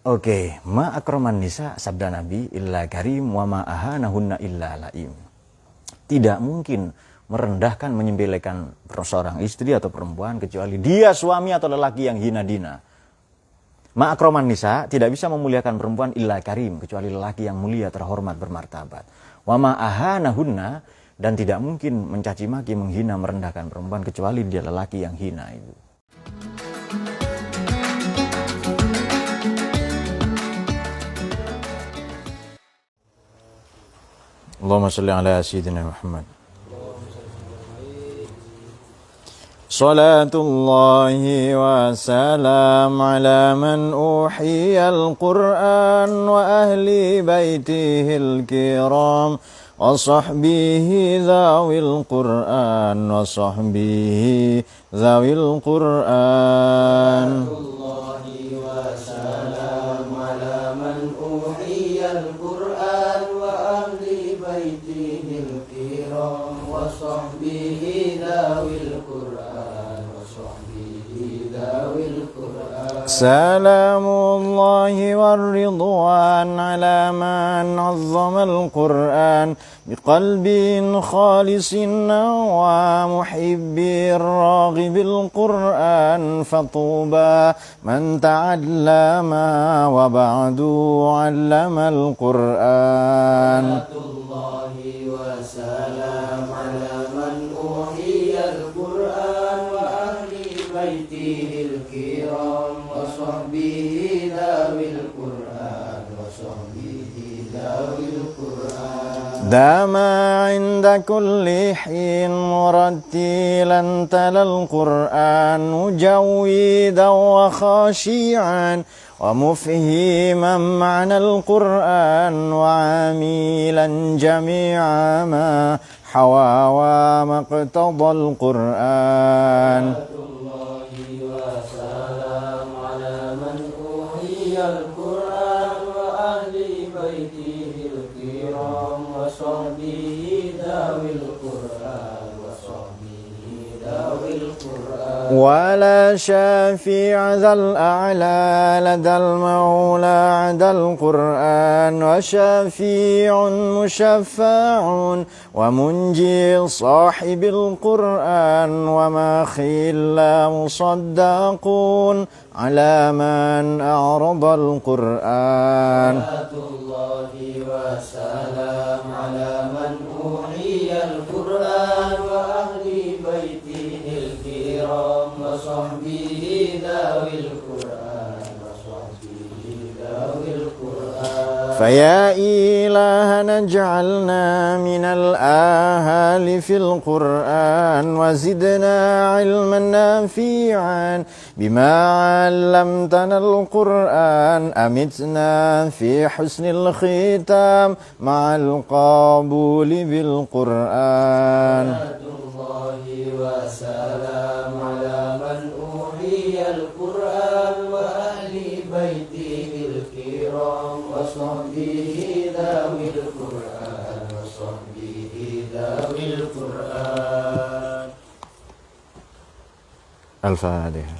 Oke. Ma akraman nisa, sabda Nabi, illa karim wa ma ahanahunna illa laim. Tidak mungkin merendahkan, menyembelihkan seorang istri atau perempuan kecuali dia suami atau lelaki yang hina dina. Ma akraman nisa, tidak bisa memuliakan perempuan illa karim, kecuali lelaki yang mulia, terhormat, bermartabat. Wa ma ahanahunna, dan tidak mungkin mencaci maki, menghina, merendahkan perempuan kecuali dia lelaki yang hina itu. Allahumma salli ala sayyidina Muhammad. Salatullahi wa salam ala man uhiyal Qur'an wa ahli baitihil kiram wa sahbihi dhawil Qur'an wa sahbihi dhawil Qur'an. Salatullahi wa salam ala man uhiyal Qur'an wa ahli baitihil kiram wa sahbihi dhawil Qur'an. سلام الله والرضوان على من عظم القرآن بقلب خالص ومحب الراغب القرآن فطوبى من تعلم وبعد علم القرآن. الله وسلام على من أوحي القرآن وأهل بيته الكرام وصحبه ذوي القرآن وصحبه ذوي القرآن. دام عند كل حين مرتلا تلا القرآن مجودا وخاشعا ومفهما معنى القرآن وعاملا جميع ما حوى وما اقتضى القرآن. ولا شافع ذا الأعلى لدى المولى عدا القرآن وشافيع مشفع ومنجي صاحب القرآن وما خلا مصدقون على من أعرض القرآن. الله وسلام على من أوحي القرآن وأهل بيته الكرام وصحبه ذوي القرآن وصحبه ذوي القرآن. فيا إلهنا اجعلنا من الآهال في القرآن وزدنا علما نافعا بما علمتنا القرآن أمتنا في حسن الختام مع القبول بالقرآن. الله وسلام على من أوحي القرآن وأهل بيته الكرام وصحبه ذوي القرآن وصحبه ذوي القرآن. الفاتحة.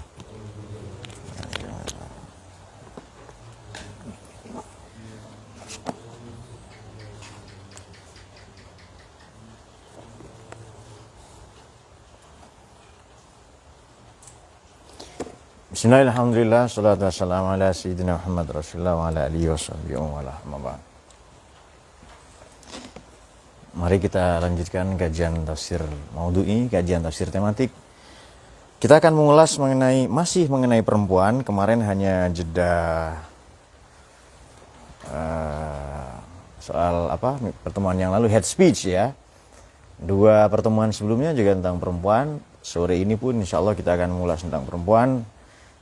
Bismillahirrahmanirrahim. Alhamdulillah, salatu wassalamu ala sayyidina Muhammad Rasulullah wa ala alihi washabihi wa ala mabad. Mari kita lanjutkan kajian tafsir maudhu'i, kajian tafsir tematik. Kita akan mengulas masih mengenai perempuan. Kemarin hanya jeda soal pertemuan yang lalu, head speech ya. 2 pertemuan sebelumnya juga tentang perempuan. Sore ini pun insya Allah kita akan mengulas tentang perempuan.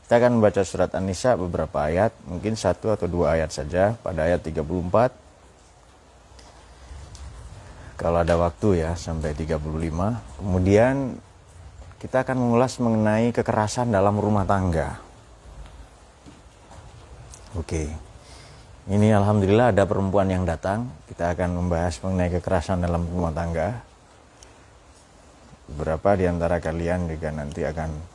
Kita akan membaca surat An-Nisa beberapa ayat, mungkin 1 atau 2 ayat saja pada ayat 34. Kalau ada waktu ya sampai 35. Kemudian kita akan mengulas mengenai kekerasan dalam rumah tangga. Oke. Ini alhamdulillah ada perempuan yang datang. Kita akan membahas mengenai kekerasan dalam rumah tangga. Beberapa di antara kalian juga nanti akan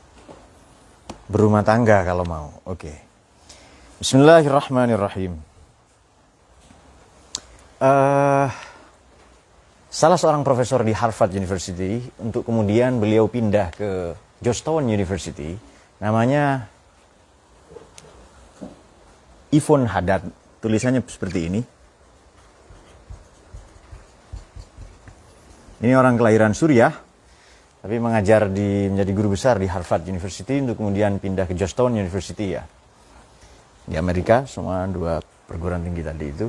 berumah tangga kalau mau. Oke. Bismillahirrahmanirrahim. Salah seorang profesor di Harvard University, untuk kemudian beliau pindah ke Georgetown University, namanya Yvonne Haddad. Tulisannya seperti ini. Ini orang kelahiran Suriah, tapi mengajar menjadi guru besar di Harvard University, untuk kemudian pindah ke Georgetown University ya, di Amerika, semua dua perguruan tinggi tadi itu.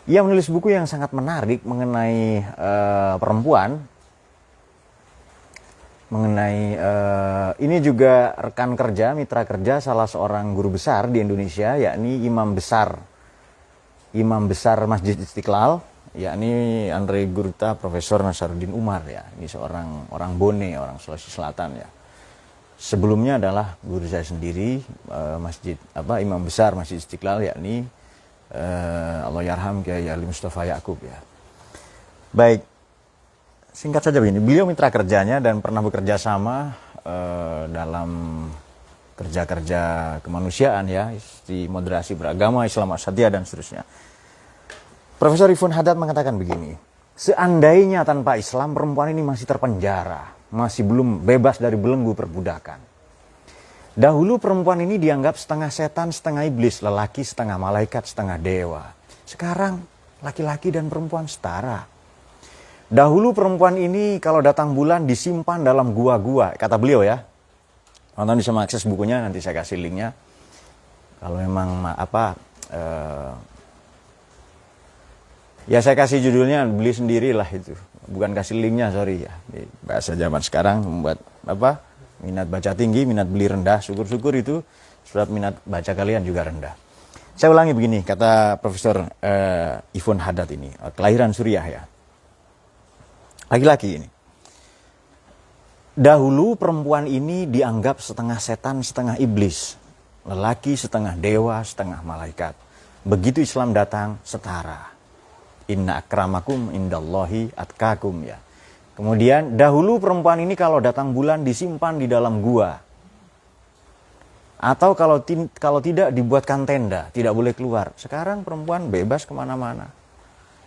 Ia menulis buku yang sangat menarik mengenai perempuan, mengenai ini juga rekan kerja, mitra kerja salah seorang guru besar di Indonesia, yakni Imam Besar Masjid Istiqlal, yakni Andre Gurta Profesor Nasaruddin Umar ya. Ini seorang orang Bone, orang Sulawesi Selatan ya. Sebelumnya adalah guru saya sendiri, Imam Besar Masjid Istiqlal, yakni Allahyarham Kyai Ali Mustafa Yaqub ya. Baik, singkat saja begini, beliau mitra kerjanya dan pernah bekerja sama dalam kerja-kerja kemanusiaan ya, di moderasi beragama, Islam Asatiyah dan seterusnya. Profesor Yvonne Haddad mengatakan begini, seandainya tanpa Islam perempuan ini masih terpenjara, masih belum bebas dari belenggu perbudakan. Dahulu perempuan ini dianggap setengah setan, setengah iblis, lelaki setengah malaikat, setengah dewa. Sekarang laki-laki dan perempuan setara. Dahulu perempuan ini kalau datang bulan disimpan dalam gua-gua, kata beliau ya. Nonton bisa mengakses bukunya, nanti saya kasih linknya. Kalau memang ya saya kasih judulnya, beli sendirilah itu. Bukan kasih linknya, sorry ya. Di bahasa zaman sekarang membuat minat baca tinggi, minat beli rendah. Syukur-syukur itu sebab minat baca kalian juga rendah. Saya ulangi begini, kata Profesor Yvonne Haddad ini, kelahiran Suriah ya. Laki-laki ini. Dahulu perempuan ini dianggap setengah setan, setengah iblis. Lelaki setengah dewa, setengah malaikat. Begitu Islam datang, setara. Inna akramakum indallahi atkakum ya. Kemudian dahulu perempuan ini kalau datang bulan disimpan di dalam gua. Atau kalau tidak dibuatkan tenda, tidak boleh keluar. Sekarang perempuan bebas kemana-mana.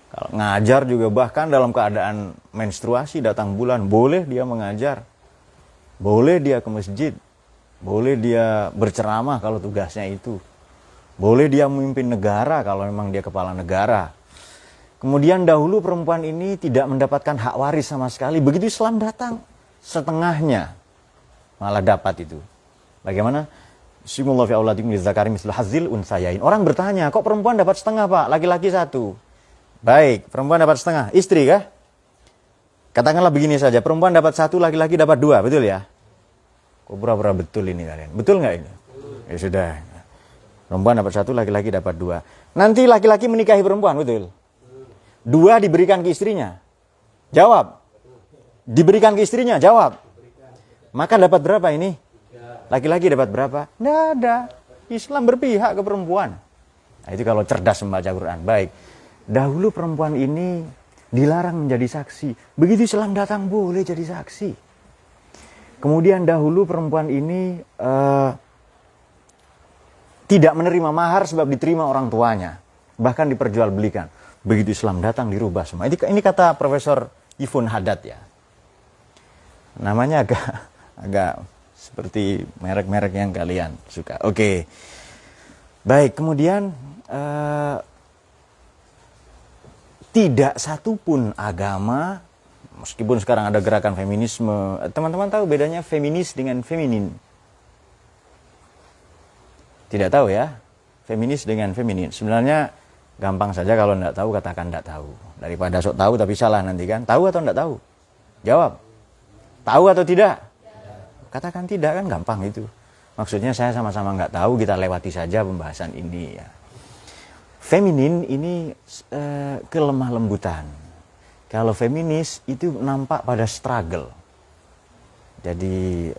Kalau ngajar juga bahkan dalam keadaan menstruasi datang bulan, boleh dia mengajar. Boleh dia ke masjid. Boleh dia berceramah kalau tugasnya itu. Boleh dia memimpin negara kalau memang dia kepala negara. Kemudian dahulu perempuan ini tidak mendapatkan hak waris sama sekali. Begitu Islam datang, setengahnya malah dapat itu. Bagaimana? Bismillah fi auladikum lidzakari mislu hadzil unsayain. Orang bertanya, kok perempuan dapat setengah Pak? Laki-laki satu. Baik, perempuan dapat setengah. Istri kah? Katakanlah begini saja, perempuan dapat satu, laki-laki dapat dua, betul ya? Kok pura-pura betul ini kalian? Betul nggak ini? Ya sudah. Perempuan dapat satu, laki-laki dapat dua. Nanti laki-laki menikahi perempuan, betul? Dua diberikan ke istrinya. Jawab. Diberikan ke istrinya. Jawab. Maka dapat berapa ini? Laki-laki dapat berapa? Tidak ada. Islam berpihak ke perempuan. Nah, itu kalau cerdas membaca Quran. Baik. Dahulu perempuan ini dilarang menjadi saksi. Begitu Islam datang boleh jadi saksi. Kemudian dahulu perempuan ini tidak menerima mahar sebab diterima orang tuanya. Bahkan diperjualbelikan. Begitu Islam datang dirubah semua. Ini kata Profesor Yvonne Haddad ya. Namanya agak seperti merek-merek yang kalian suka. Oke. Baik, kemudian tidak satupun agama, meskipun sekarang ada gerakan feminisme, teman-teman tahu bedanya feminis dengan feminin? Tidak tahu ya? Feminis dengan feminin. Sebenarnya gampang saja, kalau tidak tahu katakan tidak tahu. Daripada sok tahu tapi salah nanti kan. Tahu atau tidak tahu? Jawab. Tahu atau tidak? Katakan tidak, kan gampang itu. Maksudnya saya sama-sama nggak tahu, kita lewati saja pembahasan ini ya. Feminin ini kelemah lembutan. Kalau feminis itu nampak pada struggle. Jadi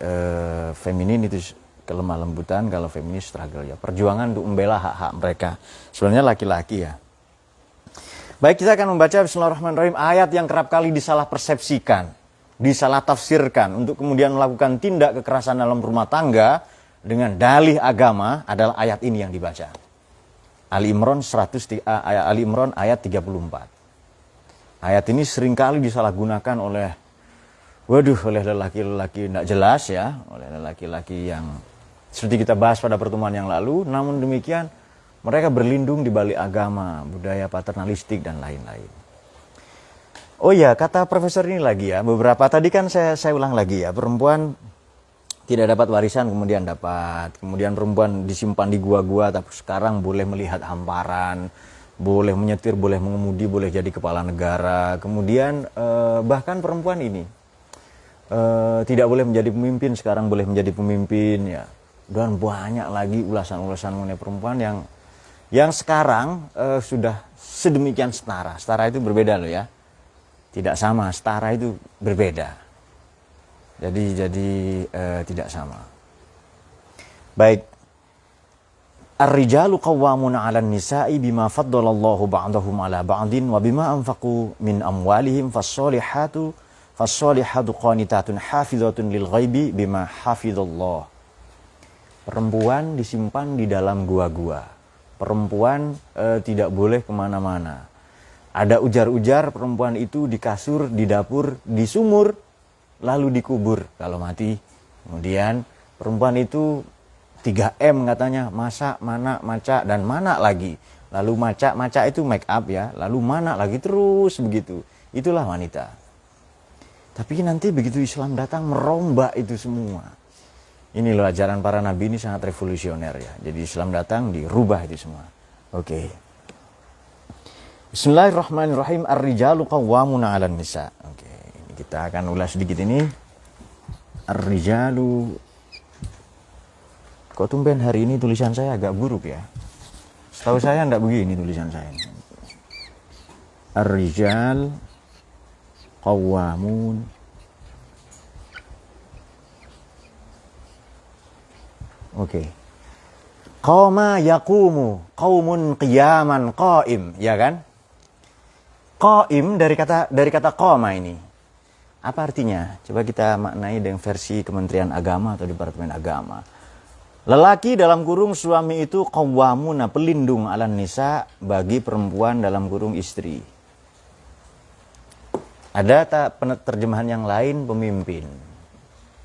feminin itu kelemah lembutan, kalau feminis struggle ya, perjuangan untuk membela hak-hak mereka. Sebenarnya laki-laki ya. Baik, kita akan membaca Bismillahirrahmanirrahim ayat yang kerap kali disalah persepsikan, disalah tafsirkan untuk kemudian melakukan tindak kekerasan dalam rumah tangga dengan dalih agama adalah ayat ini yang dibaca. Ali Imran ayat 34. Ayat ini seringkali disalahgunakan oleh lelaki-lelaki tidak jelas ya, oleh lelaki-laki yang seperti kita bahas pada pertemuan yang lalu. Namun demikian mereka berlindung di balik agama, budaya paternalistik dan lain-lain. Oh ya, kata profesor ini lagi ya, beberapa tadi kan saya ulang lagi ya, perempuan tidak dapat warisan kemudian dapat, kemudian perempuan disimpan di gua-gua tapi sekarang boleh melihat hamparan, boleh menyetir, boleh mengemudi, boleh jadi kepala negara. Kemudian bahkan perempuan ini tidak boleh menjadi pemimpin, sekarang boleh menjadi pemimpin ya. Dan banyak lagi ulasan-ulasan mengenai perempuan yang sekarang sudah sedemikian setara. Setara itu berbeda loh ya. Tidak sama, setara itu berbeda. Jadi tidak sama. Baik. Ar-rijalu qawwamuna 'alan nisa'i bima faddalallahu ba'dahum 'ala ba'din wa bima anfaqu min amwalihim fas-solihatu qanitatun hafizatun lil ghaibi bima hafizallah. Perempuan disimpan di dalam gua-gua. Perempuan tidak boleh kemana-mana. Ada ujar-ujar perempuan itu di kasur, di dapur, di sumur, lalu dikubur kalau mati. Kemudian perempuan itu 3M katanya, masak, mana, maca, dan mana lagi. Lalu maca itu make up ya, lalu mana lagi, terus begitu. Itulah wanita. Tapi nanti begitu Islam datang merombak itu semua. Ini loh ajaran para nabi ini sangat revolusioner ya. Jadi Islam datang dirubah itu semua. Oke. Bismillahirrahmanirrahim. Ar-rijalu qawwamuna 'alan nisa. Oke. Kita akan ulas sedikit ini. Ar-rijalu. Kok tumben hari ini tulisan saya agak buruk ya? Setahu saya enggak begini tulisan saya. Ar-rijal qawwamun. Oke. Qama yaqumu, qaumun qiyaman qaim, ya kan? Qaim dari kata qama ini. Apa artinya? Coba kita maknai dengan versi Kementerian Agama atau Departemen Agama. Lelaki dalam kurung suami itu qawwamuna, pelindung 'alan nisa, bagi perempuan dalam kurung istri. Ada terjemahan yang lain pemimpin.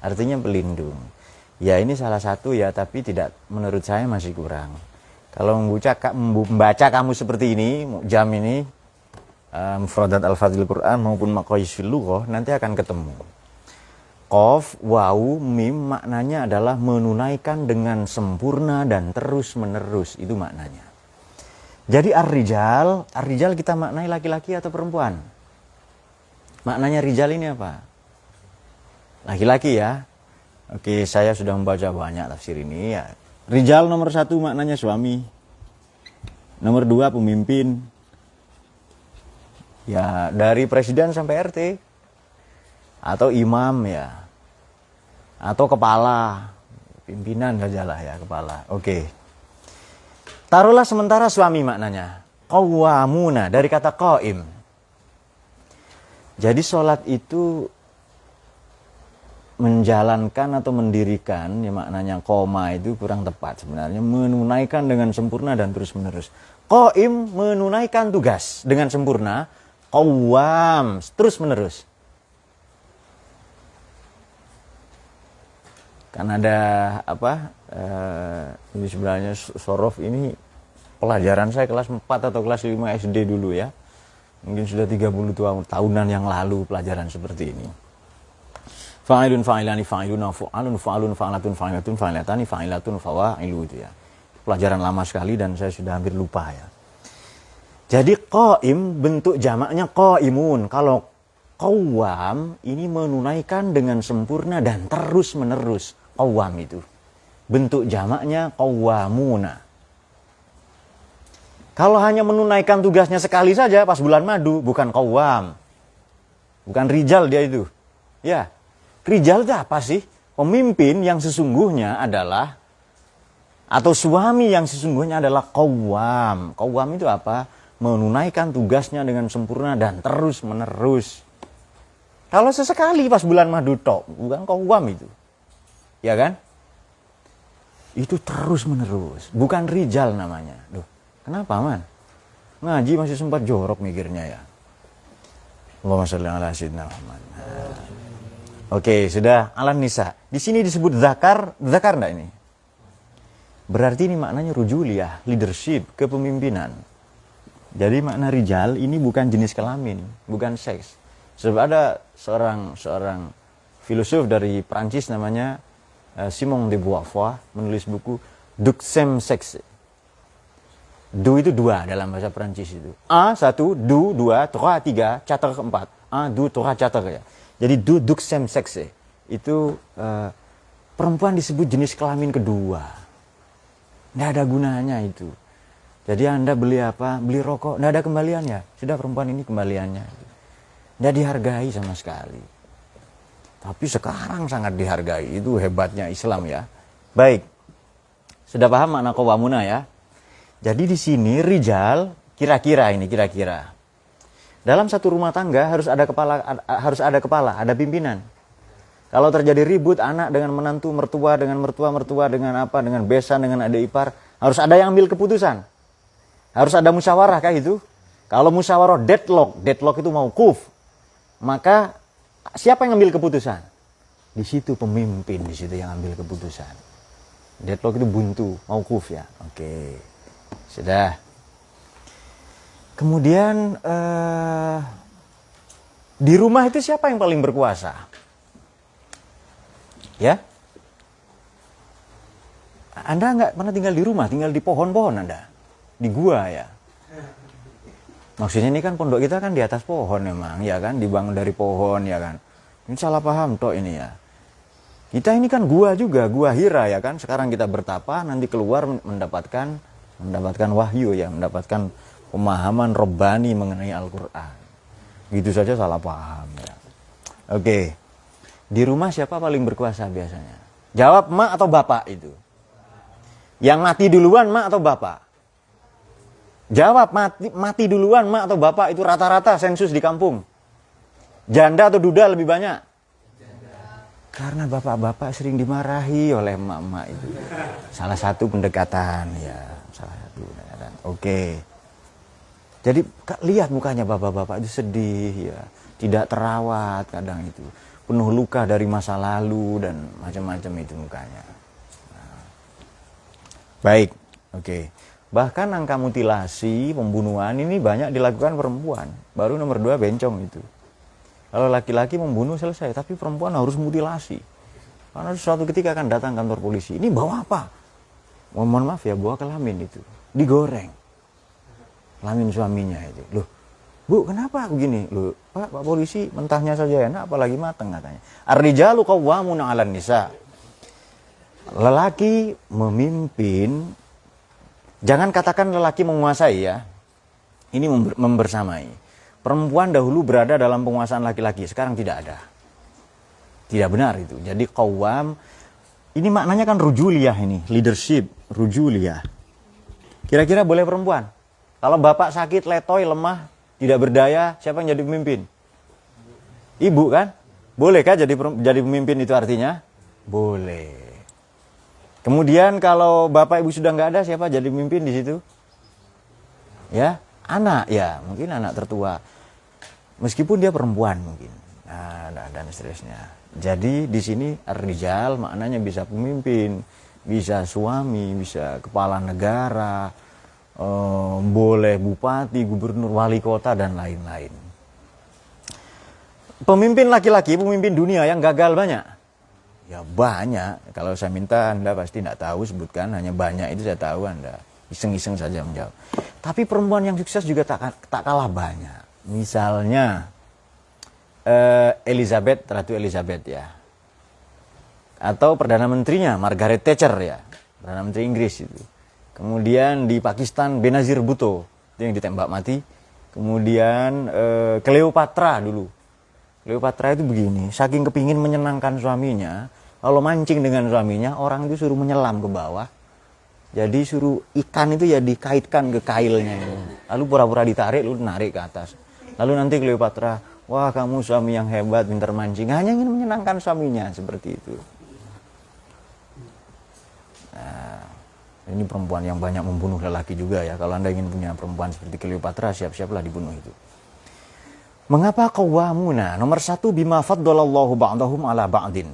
Artinya pelindung. Ya ini salah satu ya, tapi tidak, menurut saya masih kurang. Kalau membaca kamu seperti ini, jam ini, Mufradat Al-Fadhil Quran maupun Maqayis fil Lughah, nanti akan ketemu. Qaf, wawu, mim maknanya adalah menunaikan dengan sempurna dan terus menerus. Itu maknanya. Jadi ar-rijal kita maknai laki-laki atau perempuan? Maknanya rijal ini apa? Laki-laki ya. Oke, saya sudah membaca banyak tafsir ini ya. Rijal nomor 1 maknanya suami. Nomor 2 pemimpin. Ya, dari presiden sampai RT. Atau imam ya. Atau kepala. Pimpinan sajalah ya, kepala. Oke. Taruhlah sementara suami maknanya. Qawwamuna dari kata qaim. Jadi sholat itu menjalankan atau mendirikan, ya maknanya koma itu kurang tepat sebenarnya, menunaikan dengan sempurna dan terus menerus. Qaim menunaikan tugas dengan sempurna, qawwam terus menerus. Kan ada ini sebenarnya sorof ini pelajaran saya kelas 4 atau kelas 5 SD dulu ya. Mungkin sudah 30 tahunan yang lalu pelajaran seperti ini. Fa'ilun fa'ilani fa'iluna fa'alun fa'alun fa'alatun fa'ilatun fa'ilatani fa'ilatun fawa'ilu itu ya. Pelajaran lama sekali dan saya sudah hampir lupa ya. Jadi qaim bentuk jamaknya qaimun. Kalau qawwam ini menunaikan dengan sempurna dan terus menerus. Qawwam itu bentuk jamaknya qawwamuna. Kalau hanya menunaikan tugasnya sekali saja pas bulan madu, bukan qawwam. Bukan rijal dia itu. Ya. Rijal itu apa sih? Pemimpin yang sesungguhnya adalah, atau suami yang sesungguhnya adalah qawwam. Qawwam itu apa? Menunaikan tugasnya dengan sempurna dan terus menerus. Kalau sesekali pas bulan madu tok, bukan qawwam itu. Ya kan? Itu terus menerus, bukan rijal namanya. Duh, kenapa man? Ngaji masih sempat jorok mikirnya ya. Allahumma sholli ala sayyidina Muhammad. Oke, sudah alan nisa. Di sini disebut zakar, zakar enggak ini? Berarti ini maknanya rujuliyah, leadership, kepemimpinan. Jadi makna rijal ini bukan jenis kelamin, bukan seks. Sebab ada seorang filosof dari Prancis namanya Simon de Beauvoir menulis buku Duxem Sexe. Du itu dua dalam bahasa Prancis itu. A satu, du dua, trois tiga, quatre keempat. A, du, trois, quatre ya. Jadi du duxem sexe itu perempuan disebut jenis kelamin kedua. Nggak ada gunanya itu. Jadi Anda beli apa? Beli rokok, nggak ada kembaliannya. Sudah perempuan ini kembaliannya. Nggak dihargai sama sekali. Tapi sekarang sangat dihargai. Itu hebatnya Islam ya. Baik. Sudah paham makna qawwamuna ya? Jadi di sini rijal kira-kira. Dalam satu rumah tangga harus ada kepala, ada pimpinan. Kalau terjadi ribut anak dengan menantu, mertua dengan mertua dengan apa, dengan besan, dengan adik ipar, harus ada yang ambil keputusan. Harus ada musyawarah kah itu? Kalau musyawarah deadlock itu mauquf. Maka siapa yang ambil keputusan? Di situ pemimpin, di situ yang ambil keputusan. Deadlock itu buntu, mauquf ya. Oke. Sudah. Kemudian di rumah itu siapa yang paling berkuasa? Ya? Anda nggak pernah tinggal di rumah, tinggal di pohon-pohon Anda. Di gua ya. Maksudnya ini kan pondok kita kan di atas pohon memang, ya kan? Dibangun dari pohon ya kan. Ini salah paham toh ini ya. Kita ini kan gua juga, gua Hira ya kan. Sekarang kita bertapa, nanti keluar mendapatkan wahyu ya, mendapatkan pemahaman Rabbani mengenai Al-Quran. Gitu saja salah paham ya. Oke. Di rumah siapa paling berkuasa biasanya? Jawab mak atau bapak itu. Yang mati duluan mak atau bapak? Jawab mati duluan mak atau bapak itu rata-rata sensus di kampung. Janda atau duda lebih banyak? Karena bapak-bapak sering dimarahi oleh emak-emak itu. Salah satu pendekatan ya. Salah satu pendekatan. Oke. Jadi lihat mukanya bapak-bapak itu sedih ya, tidak terawat kadang itu, penuh luka dari masa lalu dan macam-macam itu mukanya. Nah. Baik, oke. Bahkan angka mutilasi, pembunuhan ini banyak dilakukan perempuan. Baru nomor 2 bencong itu. Kalau laki-laki membunuh selesai, tapi perempuan harus mutilasi. Karena suatu ketika akan datang kantor polisi. Ini bawa apa? Mohon maaf ya, bawa kelamin itu, digoreng. Kelamin suaminya itu. Loh, Bu, kenapa begini? Loh, Pak polisi mentahnya saja enak, apalagi mateng katanya. Ar-rijalu qawwamuna 'alan nisa. Lelaki memimpin, jangan katakan lelaki menguasai ya. Ini membersamai. Perempuan dahulu berada dalam penguasaan laki-laki, sekarang tidak ada. Tidak benar itu. Jadi qawwam ini maknanya kan rujuliyah ini, leadership, rujuliyah. Kira-kira boleh perempuan? Kalau bapak sakit, letoy, lemah, tidak berdaya, siapa yang jadi pemimpin? Ibu kan? Boleh kan jadi pemimpin itu artinya? Boleh. Kemudian kalau bapak ibu sudah nggak ada, siapa jadi pemimpin di situ? Ya, anak ya, mungkin anak tertua. Meskipun dia perempuan mungkin. Nah, dan seterusnya. Jadi di sini ar-rijal maknanya bisa pemimpin, bisa suami, bisa kepala negara, boleh bupati, gubernur, wali kota dan lain-lain. Pemimpin laki-laki, pemimpin dunia yang gagal banyak. Ya banyak. Kalau saya minta Anda pasti tidak tahu sebutkan, hanya banyak itu saya tahu Anda. Iseng-iseng saja menjawab. Tapi perempuan yang sukses juga tak kalah banyak. Misalnya Ratu Elizabeth ya. Atau Perdana Menterinya Margaret Thatcher ya. Perdana Menteri Inggris itu. Kemudian di Pakistan Benazir Bhutto itu yang ditembak mati. Kemudian Cleopatra dulu. Cleopatra itu begini, saking kepingin menyenangkan suaminya, kalau mancing dengan suaminya, orang itu suruh menyelam ke bawah. Jadi suruh ikan itu ya dikaitkan ke kailnya itu. Lalu pura-pura ditarik, lalu narik ke atas. Lalu nanti Cleopatra, wah kamu suami yang hebat, pintar mancing. Hanya ingin menyenangkan suaminya, seperti itu. Nah, Ini perempuan yang banyak membunuh lelaki juga ya. Kalau Anda ingin punya perempuan seperti Cleopatra, siap-siaplah dibunuh itu. Mengapa qawwamuna? Nomor satu, bima faddalallahu ba'dahum ala ba'din.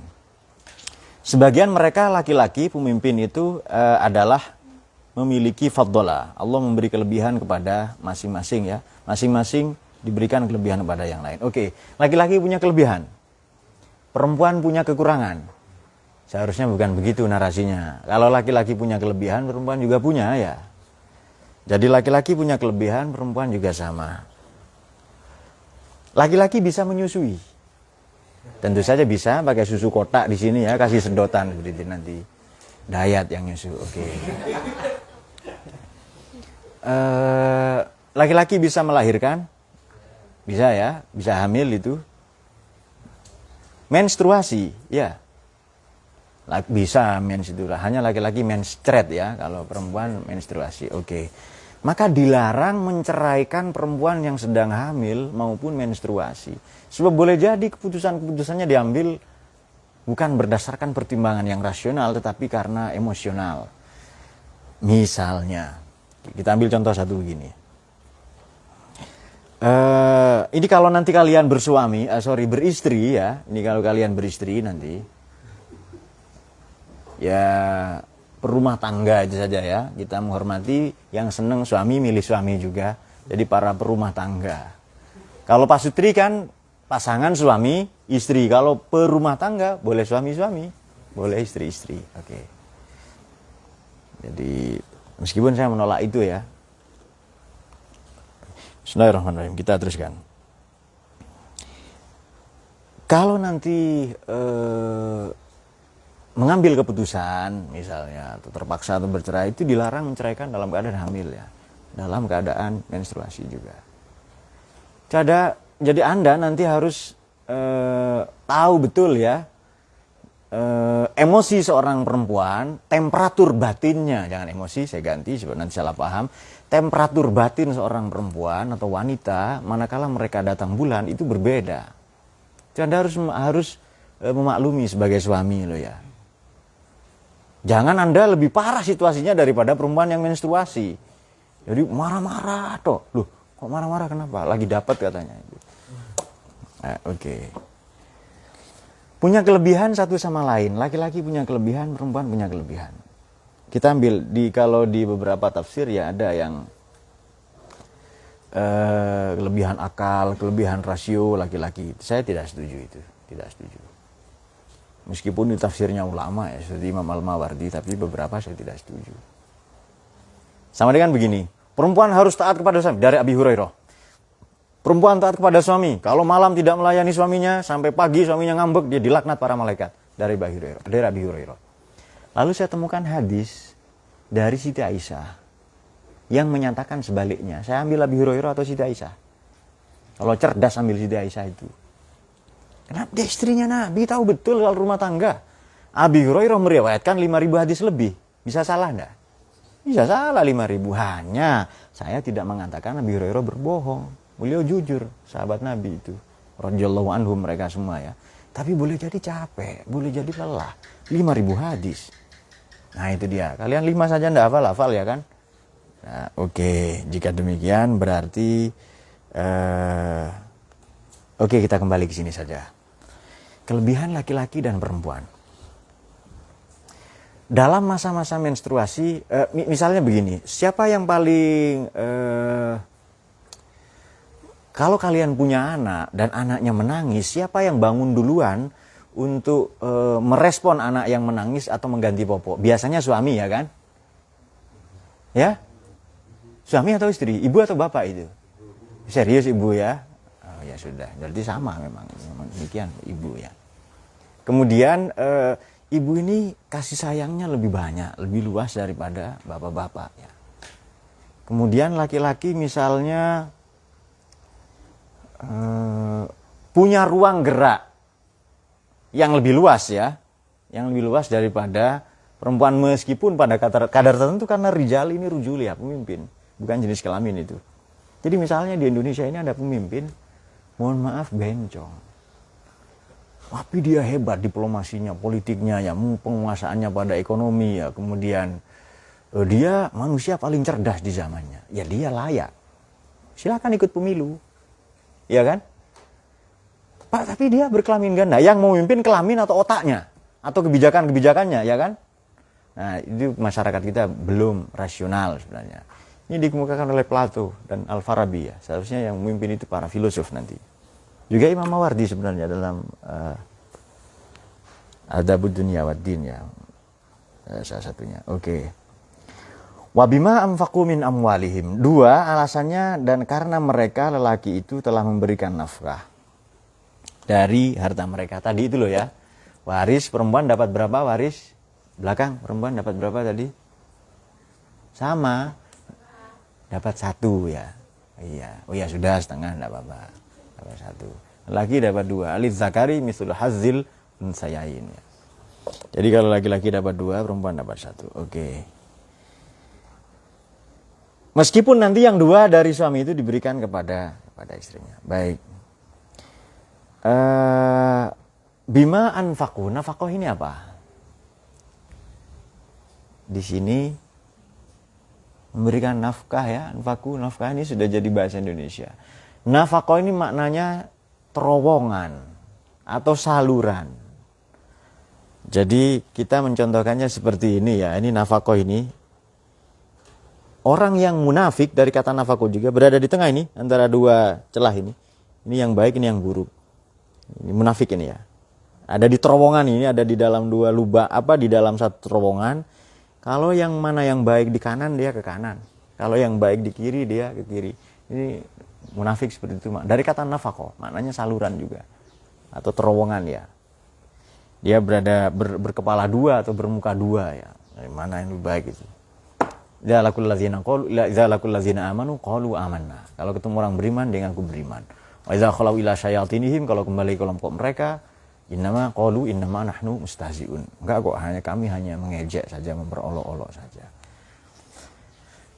Sebagian mereka laki-laki pemimpin itu adalah memiliki faddola. Allah memberi kelebihan kepada masing-masing ya. Masing-masing diberikan kelebihan kepada yang lain. Oke, laki-laki punya kelebihan. Perempuan punya kekurangan. Seharusnya bukan begitu narasinya. Kalau laki-laki punya kelebihan, perempuan juga punya ya. Jadi laki-laki punya kelebihan, perempuan juga sama. Laki-laki bisa menyusui. Tentu saja bisa pakai susu kotak di sini ya, kasih sedotan seperti nanti. Dayat yang nyusu. Oke. Laki-laki bisa melahirkan. Bisa ya, bisa hamil itu. Menstruasi, ya. Bisa mens itu, hanya laki-laki menstruate ya, kalau perempuan menstruasi. Oke. Maka dilarang menceraikan perempuan yang sedang hamil maupun menstruasi. Sebab boleh jadi keputusannya diambil bukan berdasarkan pertimbangan yang rasional, tetapi karena emosional. Misalnya, kita ambil contoh satu begini. Ini kalau nanti kalian beristri ya. Ini kalau kalian beristri nanti. Ya perumah tangga aja saja ya, kita menghormati yang seneng suami milih suami juga, jadi para perumah tangga. Kalau pasutri kan pasangan suami istri, kalau perumah tangga boleh suami-suami, boleh istri-istri. Oke. Jadi meskipun saya menolak itu ya. Bismillahirrahmanirrahim, kita teruskan. Kalau nanti mengambil keputusan misalnya atau terpaksa atau bercerai, itu dilarang menceraikan dalam keadaan hamil ya, dalam keadaan menstruasi juga. Jadi Anda nanti harus tahu betul ya emosi seorang perempuan, temperatur batinnya, jangan emosi saya ganti sebab nanti salah paham. Temperatur batin seorang perempuan atau wanita manakala mereka datang bulan itu berbeda. Jadi Anda harus memaklumi sebagai suami loh ya. Jangan Anda lebih parah situasinya daripada perempuan yang menstruasi. Jadi marah-marah toh. Loh, kok marah-marah kenapa? Lagi dapat katanya. Oke. Punya kelebihan satu sama lain. Laki-laki punya kelebihan, perempuan punya kelebihan. Kita ambil kalau di beberapa tafsir ya ada yang kelebihan akal, kelebihan rasio laki-laki. Saya tidak setuju itu, tidak setuju. Meskipun itu tafsirnya ulama ya, seperti Imam Al-Mawardi, tapi beberapa saya tidak setuju. Sama dengan begini, perempuan harus taat kepada suami, dari Abi Hurairah. Perempuan taat kepada suami, kalau malam tidak melayani suaminya, sampai pagi suaminya ngambek, dia dilaknat para malaikat. Dari Abi Hurairah. Lalu saya temukan hadis dari Siti Aisyah, yang menyatakan sebaliknya. Saya ambil Abi Hurairah atau Siti Aisyah? Kalau cerdas ambil Siti Aisyah itu. Kenapa? Dia istrinya Nabi, tahu betul kalau rumah tangga. Abi Hurairah meriwayatkan 5.000 hadis lebih. Bisa salah enggak? Bisa salah 5.000. Hanya saya tidak mengatakan Abi Hurairah berbohong. Beliau jujur, sahabat Nabi itu. Radhiyallahu anhum mereka semua ya. Tapi boleh jadi capek, boleh jadi lelah. 5.000 hadis. Nah itu dia. Kalian 5 saja enggak hafal ya kan? Nah, oke. Jika demikian berarti oke, kita kembali ke sini saja. Kelebihan laki-laki dan perempuan. Dalam masa-masa menstruasi, misalnya begini, siapa yang paling, kalau kalian punya anak dan anaknya menangis, siapa yang bangun duluan untuk merespon anak yang menangis atau mengganti popok? Biasanya suami ya kan? Ya? Suami atau istri? Ibu atau bapak itu? Serius ibu ya? Oh ya sudah, berarti sama memang demikian ibu ya. Kemudian ibu ini kasih sayangnya lebih banyak, lebih luas daripada bapak-bapak ya. Kemudian laki-laki misalnya punya ruang gerak yang lebih luas ya, yang lebih luas daripada perempuan meskipun pada kadar tertentu karena rijal ini rujul ya, pemimpin, bukan jenis kelamin itu. Jadi misalnya di Indonesia ini ada pemimpin, mohon maaf bencong. Tapi dia hebat diplomasinya, politiknya ya, penguasaannya pada ekonomi ya, kemudian dia manusia paling cerdas di zamannya. Ya dia layak. Silakan ikut pemilu. Ya kan? Pak, tapi dia berkelamin ganda. Yang mau memimpin kelamin atau otaknya? Atau kebijakan-kebijakannya, ya kan? Nah, itu masyarakat kita belum rasional sebenarnya. Ini dikemukakan oleh Plato dan Al-Farabi ya. Seharusnya yang memimpin itu para filosof nanti. Juga Imam Mawardi sebenarnya dalam Adabud Dunya wad Din ya. Salah satunya. Oke. Wabima anfaqu min amwalihim. 2 alasannya, dan karena mereka lelaki itu telah memberikan nafkah dari harta mereka. Tadi itu loh ya. Waris perempuan dapat berapa waris? Belakang perempuan dapat berapa tadi? Sama. Dapat 1 ya. Iya. Oh ya sudah setengah enggak apa-apa. Dapat 1. Laki dapat 2. Aliz zakari misul hazil unsayain ya. Jadi kalau laki-laki dapat 2, perempuan dapat 1. Oke. Meskipun nanti yang 2 dari suami itu diberikan kepada istrinya. Baik. Bima anfaqu. Nafaqah ini apa? Di sini memberikan nafkah ya. Anfaqu, nafkah ini sudah jadi bahasa Indonesia. Nafaqah ini maknanya terowongan atau saluran. Jadi kita mencontohkannya seperti ini ya. Ini nafaqah ini. Orang yang munafik, dari kata nafaqah juga, berada di tengah ini, antara 2 celah ini. Ini yang baik, ini yang buruk. Ini munafik ini ya. Ada di terowongan ini, ada di dalam 2 lubang, di dalam 1 terowongan. Kalau yang mana yang baik di kanan, dia ke kanan. Kalau yang baik di kiri, dia ke kiri. Ini munafik seperti itu. Dari kata nafaqah, maknanya saluran juga. Atau terowongan ya. Dia berada berkepala 2 atau bermuka 2 ya. Dari mana yang lebih baik itu. Idza laqul ladzina amanu qalu amanna. Kalau ketemu orang beriman, dia ngaku beriman. Wa idza khalau ila syayatinihim, kalau kembali ke kelompok mereka, innama qalu innama nahnu mustahziun. Enggak kok, kami hanya mengejek saja, memperolok-olok saja.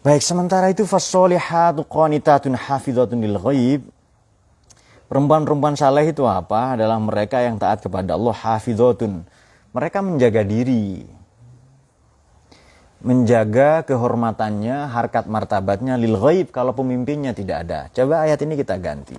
Baik, sementara itu fassolihatu qanitatun hafizatun lil ghaib. Perempuan-perempuan saleh itu apa? Adalah mereka yang taat kepada Allah, hafizatun. Mereka menjaga diri. Menjaga kehormatannya, harkat martabatnya lil ghaib kalau pemimpinnya tidak ada. Coba ayat ini kita ganti.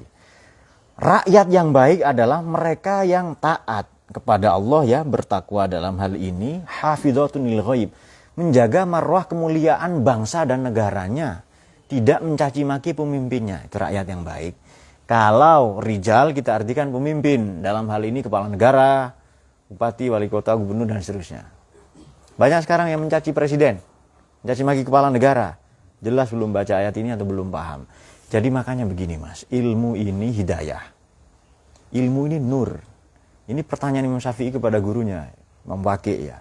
Rakyat yang baik adalah mereka yang taat kepada Allah ya, bertakwa dalam hal ini, hafizatun lil ghaib, menjaga marwah kemuliaan bangsa dan negaranya, tidak mencaci maki pemimpinnya. Itu rakyat yang baik. Kalau rijal kita artikan pemimpin, dalam hal ini kepala negara, bupati, wali kota, gubernur dan seterusnya. Banyak sekarang yang mencaci presiden, mencaci maki kepala negara. Jelas belum baca ayat ini atau belum paham. Jadi makanya begini mas, ilmu ini hidayah. Ilmu ini nur. Ini pertanyaan Imam Syafi'i kepada gurunya, Imam Waqi' ya.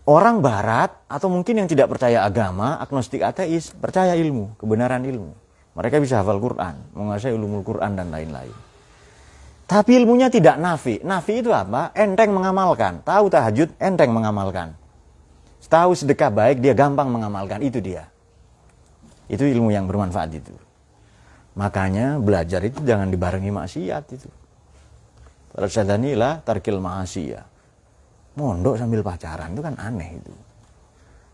Orang barat atau mungkin yang tidak percaya agama, agnostik ateis, percaya ilmu, kebenaran ilmu. Mereka bisa hafal Quran, menguasai ulumul Quran dan lain-lain. Tapi ilmunya tidak nafi. Nafi itu apa? Enteng mengamalkan. Tahu tahajud, enteng mengamalkan. Tahu sedekah baik, dia gampang mengamalkan. Itu dia. Itu ilmu yang bermanfaat itu. Makanya belajar itu jangan dibarengi maksiat itu. Farsadanilah tarkil ma'asiyah. Mondok sambil pacaran itu kan aneh itu.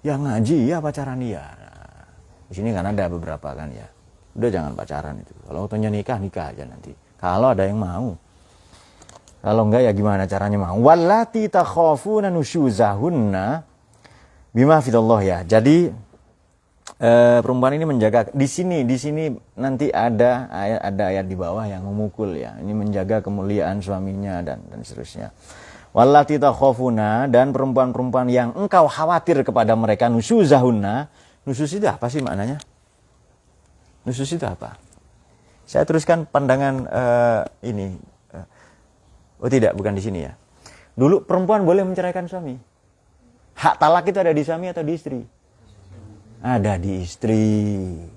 Ya ngaji ya pacaran ya. Nah, di sini kan ada beberapa kan ya. Udah jangan pacaran itu. Kalau waktunya nikah aja nanti. Kalau ada yang mau. Kalau enggak ya gimana caranya mau. Wallati takhafuna nusyuzahunna bima fidallah ya. Jadi perempuan ini menjaga di sini nanti ada ayat di bawah yang memukul ya. Ini menjaga kemuliaan suaminya dan seterusnya. Wallati takhafuna, dan perempuan-perempuan yang engkau khawatir kepada mereka, nusyuzahunna. Nusyuz itu apa sih maknanya? Nusyuz itu apa? Saya teruskan pandangan ini. Oh tidak, bukan di sini ya. Dulu perempuan boleh menceraikan suami. Hak talak itu ada di suami atau di istri? Ada di istri.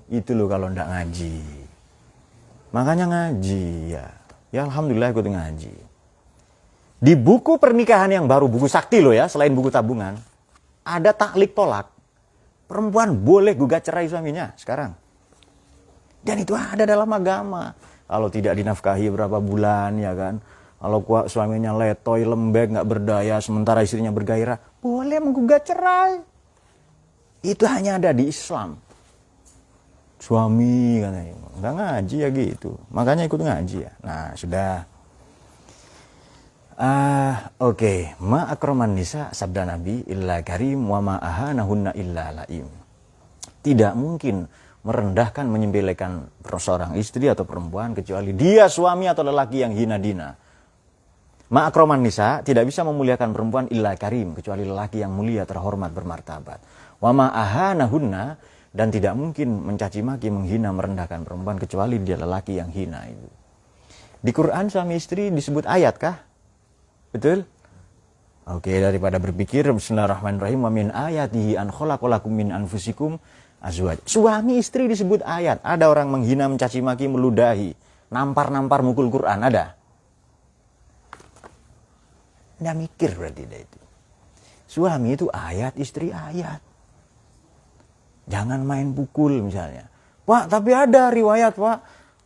Itu loh kalau ndak ngaji. Makanya ngaji ya. Ya alhamdulillah ikut ngaji. Di buku pernikahan yang baru, buku sakti loh ya, selain buku tabungan, ada taklik tolak. Perempuan boleh gugat cerai suaminya sekarang. Dan itu ada dalam agama. Kalau tidak dinafkahi berapa bulan ya kan. Kalau suaminya letoy, lembek, nggak berdaya, sementara istrinya bergairah, boleh menggugat cerai. Itu hanya ada di Islam. Suami katanya, nggak ngaji ya gitu. Makanya ikut ngaji ya. Nah, sudah. Oke. Ma akraman nisa, sabda Nabi, illa karim wa ma ahanahunna illa laim. Tidak mungkin merendahkan, menyembelihkan seorang istri atau perempuan kecuali dia suami atau lelaki yang hina dina. Ma akraman nisa, tidak bisa memuliakan perempuan illa karim, kecuali lelaki yang mulia, terhormat, bermartabat. Wa ma ahanahunna, dan tidak mungkin mencaci maki, menghina, merendahkan perempuan kecuali dia lelaki yang hina itu. Di Quran suami istri disebut ayat kah? Betul? Oke, daripada berpikir, bismillahirrahmanirrahim, wa min ayatihi an khalaqalakum min anfusikum azwaj. Suami istri disebut ayat. Ada orang menghina, mencaci maki, meludahi, nampar-nampar, mukul Quran, ada? Nggak mikir berarti dia itu. Suami itu ayat, istri ayat. Jangan main pukul misalnya. Pak, tapi ada riwayat, Pak.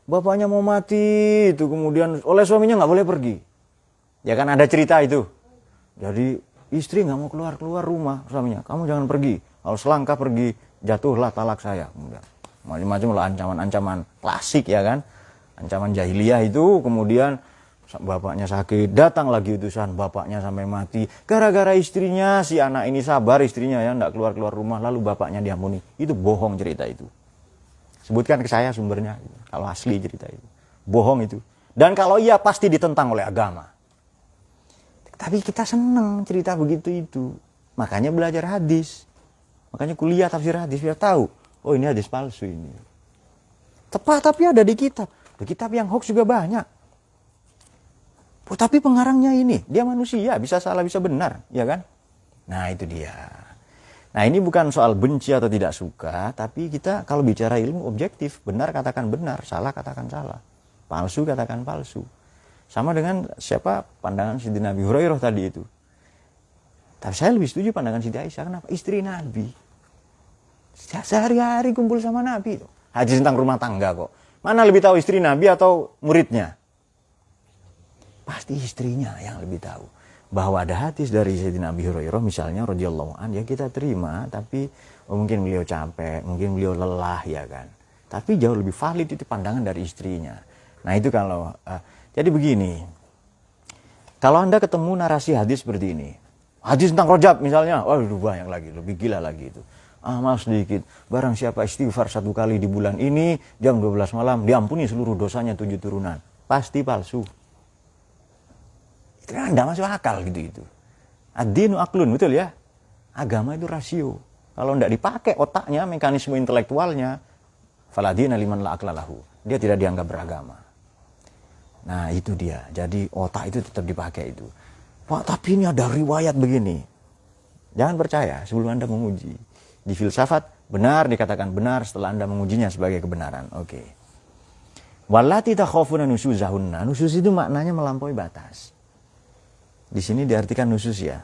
Bapaknya mau mati, itu kemudian oleh suaminya nggak boleh pergi. Ya kan ada cerita itu. Jadi istri nggak mau keluar rumah suaminya. Kamu jangan pergi. Kalau selangkah pergi, jatuhlah talak saya. Kemudian macam-macam lah ancaman-ancaman klasik ya kan. Ancaman jahiliyah itu, kemudian bapaknya sakit, datang lagi utusan, bapaknya sampai mati. Gara-gara istrinya, si anak ini sabar istrinya ya, enggak keluar-keluar rumah, lalu bapaknya diampuni. Itu bohong cerita itu. Sebutkan ke saya sumbernya, kalau asli cerita itu. Bohong itu. Dan kalau iya pasti ditentang oleh agama. Tapi kita senang cerita begitu itu. Makanya belajar hadis. Makanya kuliah tafsir hadis, biar tahu. Oh ini hadis palsu ini. Tepat tapi ada di kitab. Di kitab yang hoax juga banyak. Oh, tapi pengarangnya ini, dia manusia, bisa salah, bisa benar, ya kan? Nah, itu dia. Nah, ini bukan soal benci atau tidak suka, tapi kita kalau bicara ilmu objektif, benar katakan benar, salah katakan salah, palsu katakan palsu. Sama dengan siapa pandangan Siti Nabi Hurairah tadi itu. Tapi saya lebih setuju pandangan Siti Aisyah, kenapa? Istri Nabi. Sehari-hari kumpul sama Nabi. Hadis tentang rumah tangga kok. Mana lebih tahu istri Nabi atau muridnya? Pasti istrinya yang lebih tahu. Bahwa ada hadis dari Sayyidina Abi Hurairah misalnya radhiyallahu an, ya kita terima, tapi mungkin beliau capek, mungkin beliau lelah ya kan. Tapi jauh lebih valid itu pandangan dari istrinya. Nah itu kalau jadi begini. Kalau Anda ketemu narasi hadis seperti ini, hadis tentang rojab misalnya, waduh banyak lagi, lebih gila lagi itu. Maaf sedikit, barang siapa istighfar 1 kali di bulan ini jam 12 malam diampuni seluruh dosanya 7 turunan. Pasti palsu. Itu kan tidak masuk akal gitu. Ad-dinu aklun, betul ya? Agama itu rasio. Kalau tidak dipakai otaknya, mekanisme intelektualnya, faladina liman la aklalahu. Dia tidak dianggap beragama. Nah itu dia. Jadi otak itu tetap dipakai itu. Pak, tapi ini ada riwayat begini. Jangan percaya sebelum Anda menguji. Di filsafat, benar dikatakan benar setelah Anda mengujinya sebagai kebenaran. Oke. Wallati takhafuna nusuzahunna. Nusus itu maknanya melampaui batas. Di sini diartikan nusus ya.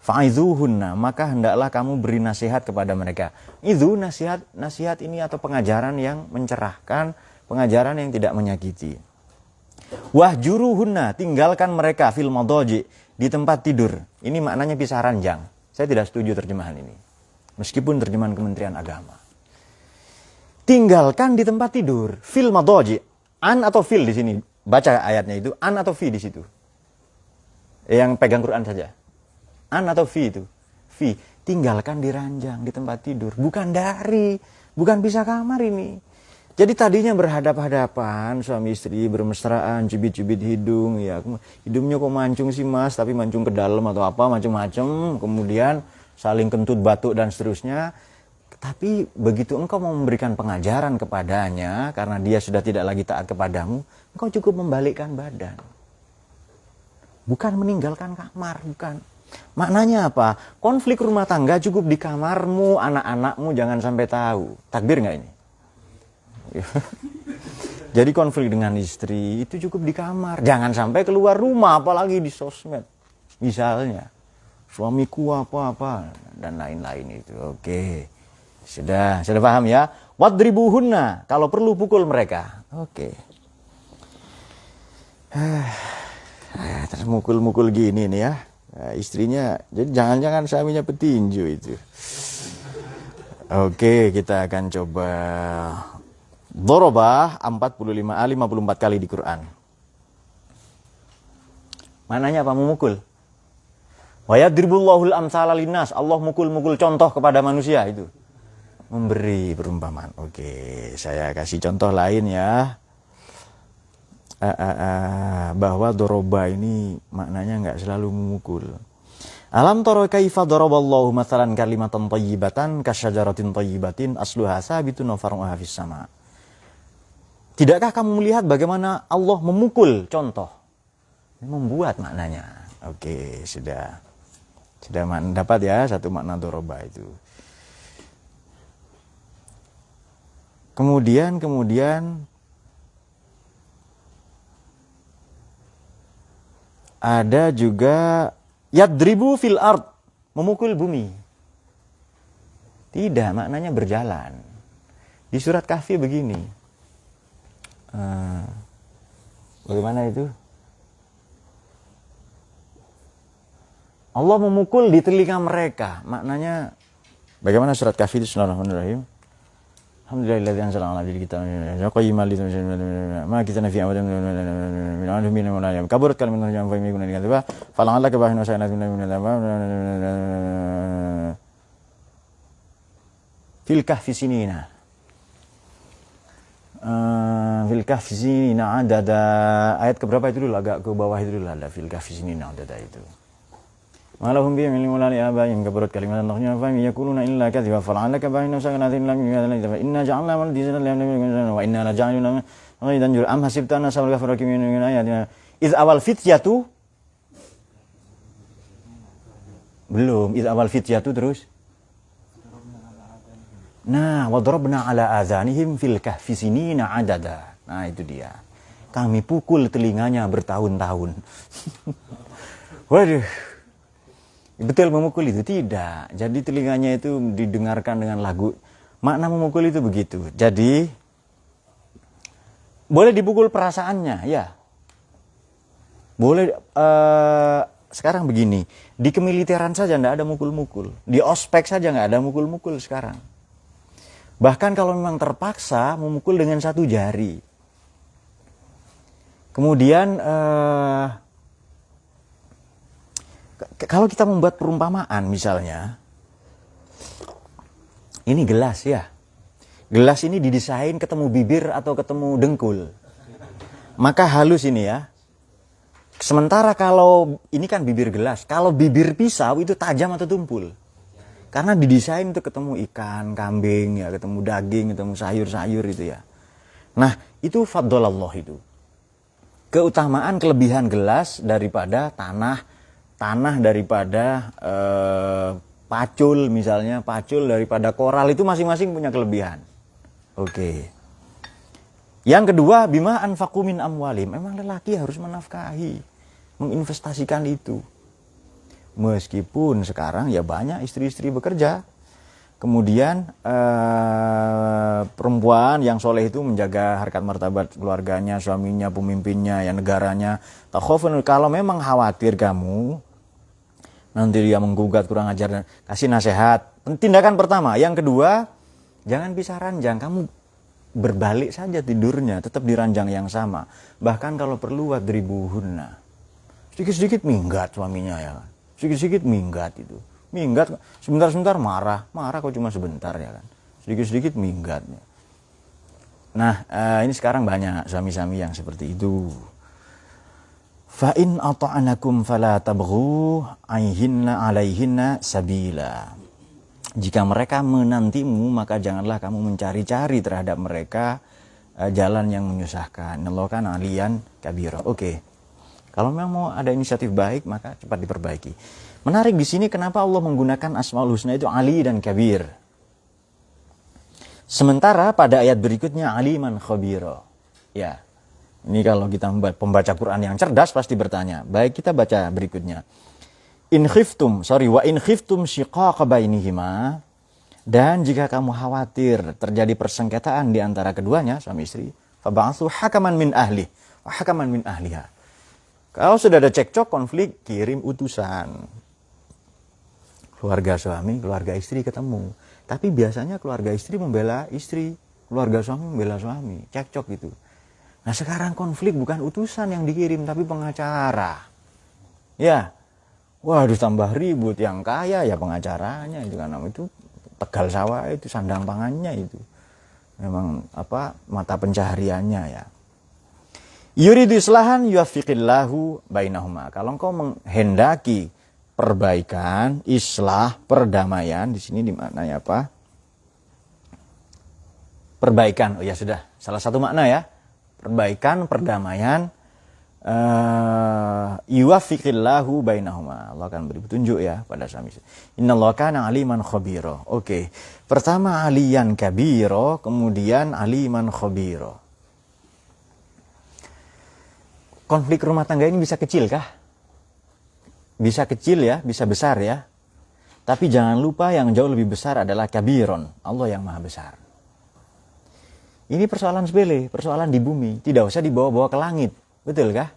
Fa'idhuhunna, maka hendaklah kamu beri nasihat kepada mereka. Itu nasihat ini atau pengajaran yang mencerahkan, pengajaran yang tidak menyakiti. Wahjuruhunna, tinggalkan mereka fil madaji, di tempat tidur. Ini maknanya pisah ranjang. Saya tidak setuju terjemahan ini. Meskipun terjemahan Kementerian Agama. Tinggalkan di tempat tidur, fil madaji. An atau fil di sini? Baca ayatnya itu, an atau fi di situ? Yang pegang Quran saja. An atau fi itu? Fi. Tinggalkan di ranjang, di tempat tidur. Bukan bukan pisah kamar ini. Jadi tadinya berhadap-hadapan, suami istri bermesraan, cubit-cubit hidung. Ya, hidungnya kok mancung sih mas, tapi mancung ke dalam atau apa, macam-macam. Kemudian saling kentut, batuk dan seterusnya. Tapi begitu engkau mau memberikan pengajaran kepadanya, karena dia sudah tidak lagi taat kepadamu, engkau cukup membalikkan badan. Bukan meninggalkan kamar, bukan. Maknanya apa? Konflik rumah tangga cukup di kamarmu, anak-anakmu jangan sampai tahu. Takbir nggak ini? Jadi konflik dengan istri itu cukup di kamar. Jangan sampai keluar rumah, apalagi di sosmed. Misalnya, suamiku apa-apa, dan lain-lain itu. Oke, sudah paham ya? Wadribuhunna, kalau perlu pukul mereka. Oke. Terus mukul-mukul gini nih ya. Istrinya, jadi jangan-jangan suaminya petinju itu. Oke, kita akan coba Dorobah 54 kali di Quran. Mananya apa? Memukul. Wa yadribullahul amsala linnas. Allah mukul-mukul contoh kepada manusia itu. Memberi perumpamaan. Oke, saya kasih contoh lain ya. Bahwa doroba ini maknanya nggak selalu memukul. Alam tara kaifa daraballahu mathalan kalimatan thayyibatan kasyajaratin thayyibatin asluha sabitun wa far'uha fis sama. Tidakkah kamu melihat bagaimana Allah memukul contoh? Membuat maknanya. Oke, sudah dapat ya satu makna doroba itu. Kemudian ada juga yadribu fil ard, memukul bumi. Tidak, maknanya berjalan. Di surat Kahfi begini. Bagaimana itu? Allah memukul di telinga mereka. Maknanya bagaimana surat Kahfi itu? Bismillahirrahmanirrahim. Alhamdulillahilladzi anzala 'ala 'abdihi kitaban qayyiman ma kitana fi awadan min 'almin wa la kaburat kalimatan fa yakunu kadhiba fala'allaka bahin wa sa'anat min fil kahfi sinina adada. Ayat keberapa itu dulu, agak ke bawah itu dulu, ada fil kahfi sinina adada itu. Malahum bi min mulani abaihim kaburat kalimatan takhnya fa yakuluna illa kadhiba fala'allaka bahin wa sa'anat min inna ja'alna man dizana wa inna la ja'aluna ghaidan jur am hasibtana sawal ghafarakum min ayatina iz awal fityatu belum iz awal fityatu terus. Nah, wa darabna ala azanihim fil kahfi sinina adada. Nah, itu dia. Kami pukul telinganya bertahun-tahun. Waduh. Betul memukul itu? Tidak. Jadi telinganya itu didengarkan dengan lagu. Makna memukul itu begitu. Jadi boleh dipukul perasaannya, ya. Boleh. Sekarang begini, di kemiliteran saja tidak ada mukul-mukul. Di ospek saja nggak ada mukul-mukul sekarang. Bahkan kalau memang terpaksa memukul dengan satu jari. Kemudian kalau kita membuat perumpamaan misalnya, ini gelas ya. Gelas ini didesain ketemu bibir atau ketemu dengkul. Maka halus ini ya. Sementara kalau ini kan bibir gelas, kalau bibir pisau itu tajam atau tumpul. Karena didesain itu ketemu ikan, kambing ya, ketemu daging, ketemu sayur-sayur itu ya. Nah, itu fadlallah itu. Keutamaan kelebihan gelas daripada tanah daripada pacul misalnya, pacul daripada koral, itu masing-masing punya kelebihan. Oke. Yang kedua, bima anfaqu min amwalim. Memang lelaki harus menafkahi, menginvestasikan itu. Meskipun sekarang ya banyak istri-istri bekerja. Kemudian perempuan yang soleh itu menjaga harkat martabat keluarganya, suaminya, pemimpinnya, ya negaranya. Takhafun, kalau memang khawatir kamu nanti dia menggugat, kurang ajar, dan kasih nasihat. Tindakan pertama. Yang kedua, jangan pisah ranjang. Kamu berbalik saja tidurnya, tetap di ranjang yang sama. Bahkan kalau perlu wadribuhunna. Sedikit-sedikit minggat suaminya ya. Sedikit-sedikit minggat itu. Minggat, sebentar-sebentar marah kok cuma sebentar ya kan. Sedikit-sedikit minggatnya. Nah, ini sekarang banyak suami-suami yang seperti itu. Fa in ata'anakum fala tabghu alaihinna sabila. Jika mereka menantimu, maka janganlah kamu mencari-cari terhadap mereka jalan yang menyusahkan. Allah kan aliyan kabira. Oke. Kalau memang mau ada inisiatif baik, maka cepat diperbaiki. Menarik di sini kenapa Allah menggunakan Asmaul Husna itu Ali dan Kabir. Sementara pada ayat berikutnya Aliman Khabira. Ya. Ini kalau kita pembaca Quran yang cerdas pasti bertanya. Baik, kita baca berikutnya. Wa in khiftum shiqaqa bainihima, dan jika kamu khawatir terjadi persengketaan di antara keduanya, suami istri, fab'atsu hakaman min ahli wa hakaman min ahliha. Kalau sudah ada cekcok, konflik, kirim utusan. Keluarga suami, keluarga istri ketemu. Tapi biasanya keluarga istri membela istri, keluarga suami membela suami, cekcok gitu. Nah sekarang konflik bukan utusan yang dikirim, tapi pengacara. Ya, waduh tambah ribut, yang kaya ya pengacaranya itu, karena itu tegal sawah itu sandang pangannya itu. Memang mata pencahariannya ya. Yuridu islahan yuwaffiqillahu bainahuma. Kalau engkau menghendaki perbaikan, islah, perdamaian, di sini dimaknai apa? Perbaikan. Oh ya sudah, salah satu makna ya. Perbaikan, perdamaian, yuwaffiqillahu bainahuma. Allah akan beri petunjuk ya pada suami istri. Innallaha kana aliman khabira. Oke. Pertama aliyan kabira, kemudian aliman khabira. Konflik rumah tangga ini bisa kecil kah? Bisa kecil ya, bisa besar ya. Tapi jangan lupa yang jauh lebih besar adalah kabiron, Allah yang maha besar. Ini persoalan sepele, persoalan di bumi, tidak usah dibawa-bawa ke langit. Betul kah?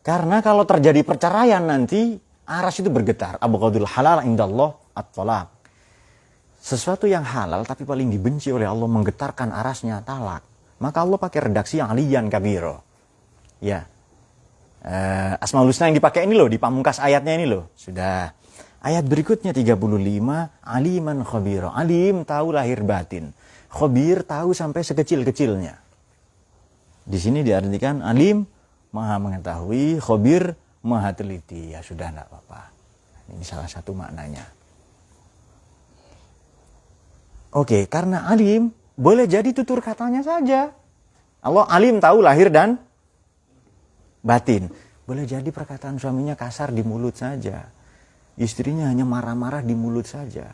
Karena kalau terjadi perceraian nanti, aras itu bergetar. Abghadul halal indallah at-talaq. Sesuatu yang halal tapi paling dibenci oleh Allah, menggetarkan arasnya, talak. Maka Allah pakai redaksi yang aliyan kabiro. Ya. Asmaul Husna yang dipakai ini loh, di pamungkas ayatnya ini loh. Sudah. Ayat berikutnya 35, aliman khabira. Alim tahu lahir batin. Khabir tahu sampai sekecil-kecilnya. Di sini diartikan alim maha mengetahui, khabir maha teliti. Ya sudah, enggak apa-apa. Ini salah satu maknanya. Oke, karena alim boleh jadi tutur katanya saja. Allah alim tahu lahir dan batin. Boleh jadi perkataan suaminya kasar di mulut saja. Istrinya hanya marah-marah di mulut saja.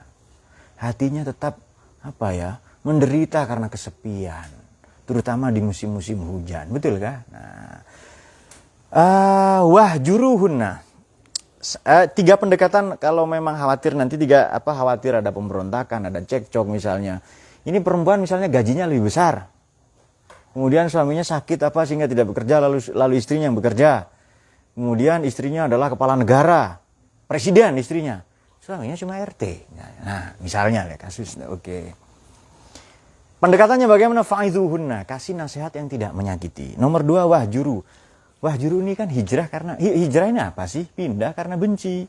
Hatinya tetap menderita karena kesepian. Terutama di musim-musim hujan. Betul kah? Wahjuruhunna. 3 pendekatan kalau memang khawatir nanti khawatir ada pemberontakan, ada cekcok misalnya. Ini perempuan misalnya gajinya lebih besar. Kemudian suaminya sakit sehingga tidak bekerja, lalu istrinya yang bekerja. Kemudian istrinya adalah kepala negara, presiden istrinya. Suaminya cuma RT. Nah, misalnya ya kasus. Oke. Pendekatannya bagaimana? Fa'idhuhunna, kasih nasihat yang tidak menyakiti. Nomor 2, wahjuru. Wahjuru ini kan hijrah, karena hijrah ini apa sih? Pindah karena benci.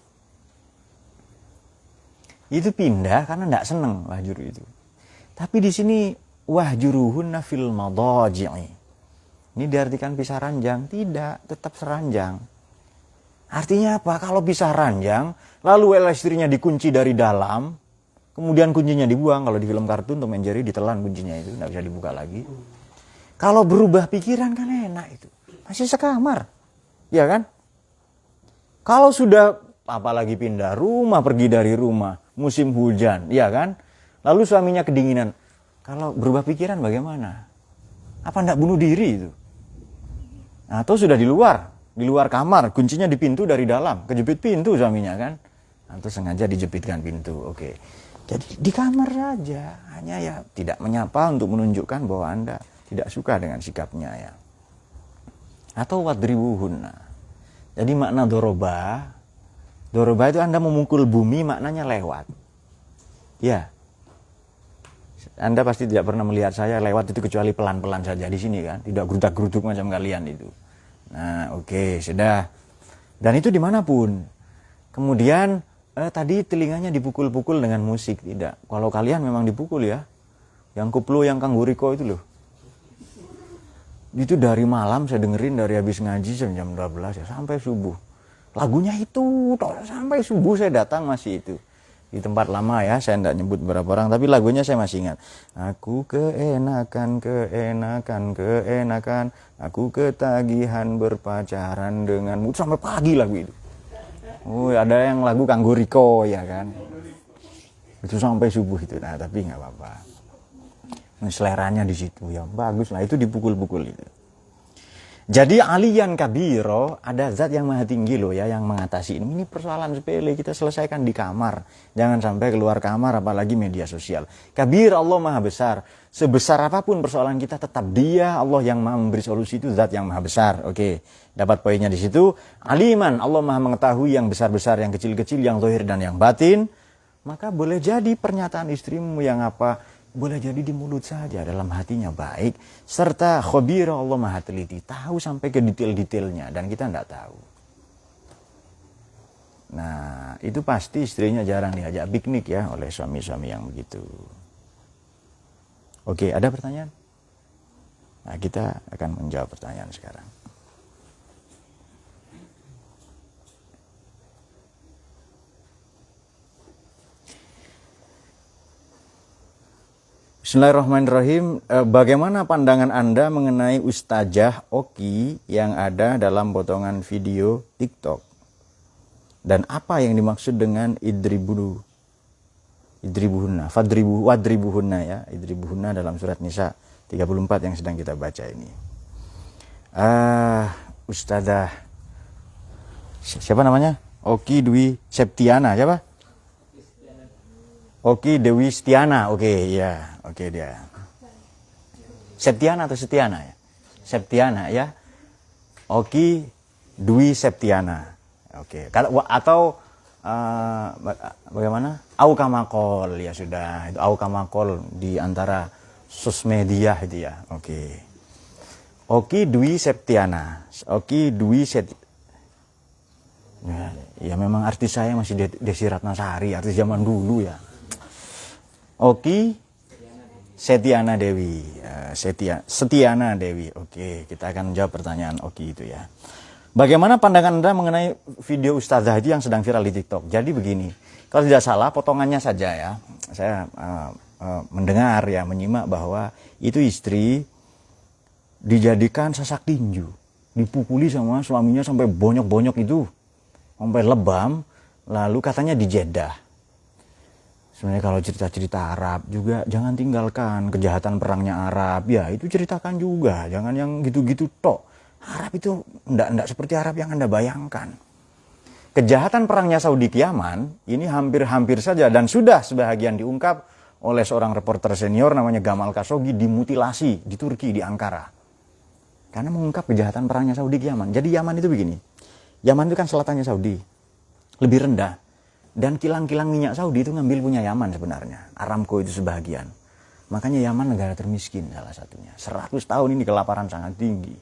Itu pindah karena tidak senang wahjuru itu. Tapi di sini wahjuruhunna fil madaji'i. Ini diartikan pisah ranjang? Tidak, tetap seranjang. Artinya apa? Kalau pisah ranjang, lalu istrinya dikunci dari dalam, kemudian kuncinya dibuang. Kalau di film kartun Tom and Jerry ditelan kuncinya itu, tidak bisa dibuka lagi. Kalau berubah pikiran kan enak itu. Masih sekamar. Ya kan? Kalau sudah apalagi pindah rumah, pergi dari rumah, musim hujan, ya kan? Lalu suaminya kedinginan. Kalau berubah pikiran bagaimana? Apa enggak bunuh diri itu? Atau sudah di luar kamar, kuncinya di pintu dari dalam, kejepit pintu suaminya kan? Atau sengaja dijepitkan pintu, oke. Jadi di kamar saja, hanya ya tidak menyapa untuk menunjukkan bahwa Anda tidak suka dengan sikapnya ya. Atau wadribuhunna. Jadi makna doroba itu Anda memukul bumi, maknanya lewat. Ya. Anda pasti tidak pernah melihat saya lewat itu kecuali pelan-pelan saja di sini kan, tidak gerudak-geruduk macam kalian itu. Nah, oke, sudah. Dan itu dimanapun. Kemudian tadi telinganya dipukul-pukul dengan musik, tidak. Kalau kalian memang dipukul ya, yang kuplo, yang kangguriko itu loh. Itu dari malam saya dengerin dari habis ngaji jam 12 ya sampai subuh. Lagunya itu sampai subuh saya datang masih itu. Di tempat lama ya, saya tidak nyebut berapa orang, tapi lagunya saya masih ingat. Aku keenakan, aku ketagihan berpacaran denganmu. Sampai pagi lagu itu. Oh, ada yang lagu Kanggo Riko ya kan. Itu sampai subuh itu. Nah, tapi nggak apa-apa. Seleranya di situ ya, bagus lah itu dipukul-pukul itu. Jadi aliyan kabiro, ada zat yang maha tinggi loh ya yang mengatasi ini. Ini persoalan sepele, kita selesaikan di kamar. Jangan sampai keluar kamar apalagi media sosial. Kabir, Allah maha besar. Sebesar apapun persoalan kita tetap Dia, Allah yang maha memberi solusi, itu zat yang maha besar. Oke, dapat poinnya di situ. Aliman, Allah maha mengetahui yang besar-besar, yang kecil-kecil, yang zahir dan yang batin. maka boleh jadi pernyataan istrimu yang apa, boleh jadi di mulut saja, dalam hatinya baik, serta khabira, Allah maha teliti, tahu sampai ke detail-detailnya, dan kita tidak tahu. Nah, itu pasti istrinya jarang diajak piknik ya oleh suami-suami yang begitu. Oke, ada pertanyaan? Nah, kita akan menjawab pertanyaan sekarang. Bismillahirrahmanirrahim. Bagaimana pandangan Anda mengenai Ustazah Oki yang ada dalam potongan video TikTok? Dan apa yang dimaksud dengan idribuhunna, wadribuhunna ya, idribuhunna dalam surat Nisa 34 yang sedang kita baca ini. Ustazah siapa namanya? Oki Dwi Septiana, siapa? Oki Dewi Setiana, oke ya, oke dia. Septiana atau Setiana ya? Septiana ya. Oki Dwi Septiana, oke. Atau bagaimana? Aukamakol ya sudah, itu Aukamakol di antara sosmedia itu ya, oke. Oki Dwi Septiana, Oki Dwi ya memang artis saya masih Desi Ratnasari, artis zaman dulu ya. Oki Setiana Dewi, Setiana Dewi. Oke, kita akan menjawab pertanyaan Oki itu ya. Bagaimana pandangan Anda mengenai video Ustazah itu yang sedang viral di TikTok? Jadi begini, kalau tidak salah potongannya saja ya, saya mendengar ya, menyimak bahwa itu istri dijadikan sasak tinju, dipukuli sama suaminya sampai bonyok-bonyok itu, sampai lebam, lalu katanya di Jeddah. Sebenarnya kalau cerita-cerita Arab juga jangan tinggalkan, kejahatan perangnya Arab ya itu ceritakan juga, jangan yang gitu-gitu tok. Arab itu enggak seperti Arab yang Anda bayangkan. Kejahatan perangnya Saudi ke Yaman ini hampir-hampir saja dan sudah sebahagian diungkap oleh seorang reporter senior namanya Gamal Khashoggi, dimutilasi di Turki, di Ankara. Karena mengungkap kejahatan perangnya Saudi ke Yaman. Jadi Yaman itu begini, Yaman itu kan selatannya Saudi, lebih rendah. Dan kilang-kilang minyak Saudi itu ngambil punya Yaman sebenarnya. Aramco itu sebahagian. Makanya Yaman negara termiskin salah satunya. 100 tahun ini kelaparan sangat tinggi.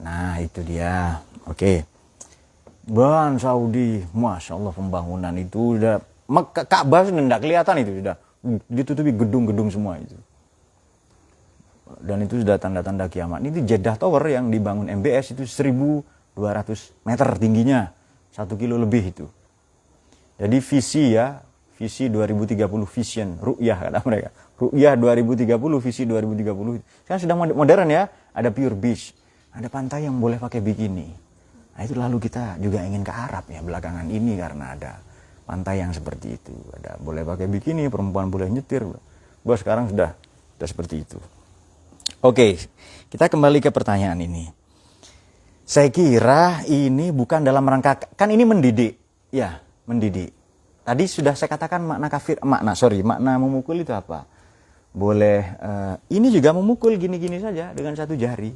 Nah itu dia. Oke. Dan Saudi, Masya Allah pembangunan itu udah, Ka'bah sudah tidak kelihatan itu, sudah ditutupi gedung-gedung semua itu. Dan itu sudah tanda-tanda kiamat. Ini Jeddah Tower yang dibangun MBS itu 1.200 meter tingginya. 1 kilo lebih itu. Jadi visi ya, visi 2030 vision, ru'yah kata mereka. Ru'yah 2030, visi 2030. Sekarang sudah modern ya, ada pure beach, ada pantai yang boleh pakai bikini. Nah itu lalu kita juga ingin ke Arab ya belakangan ini karena ada pantai yang seperti itu. Ada boleh pakai bikini, perempuan boleh nyetir. Gua sekarang sudah seperti itu. Oke, kita kembali ke pertanyaan ini. Saya kira ini bukan dalam rangka, kan ini mendidik, ya mendidik. Tadi sudah saya katakan makna memukul itu apa? Boleh, ini juga memukul gini-gini saja dengan satu jari.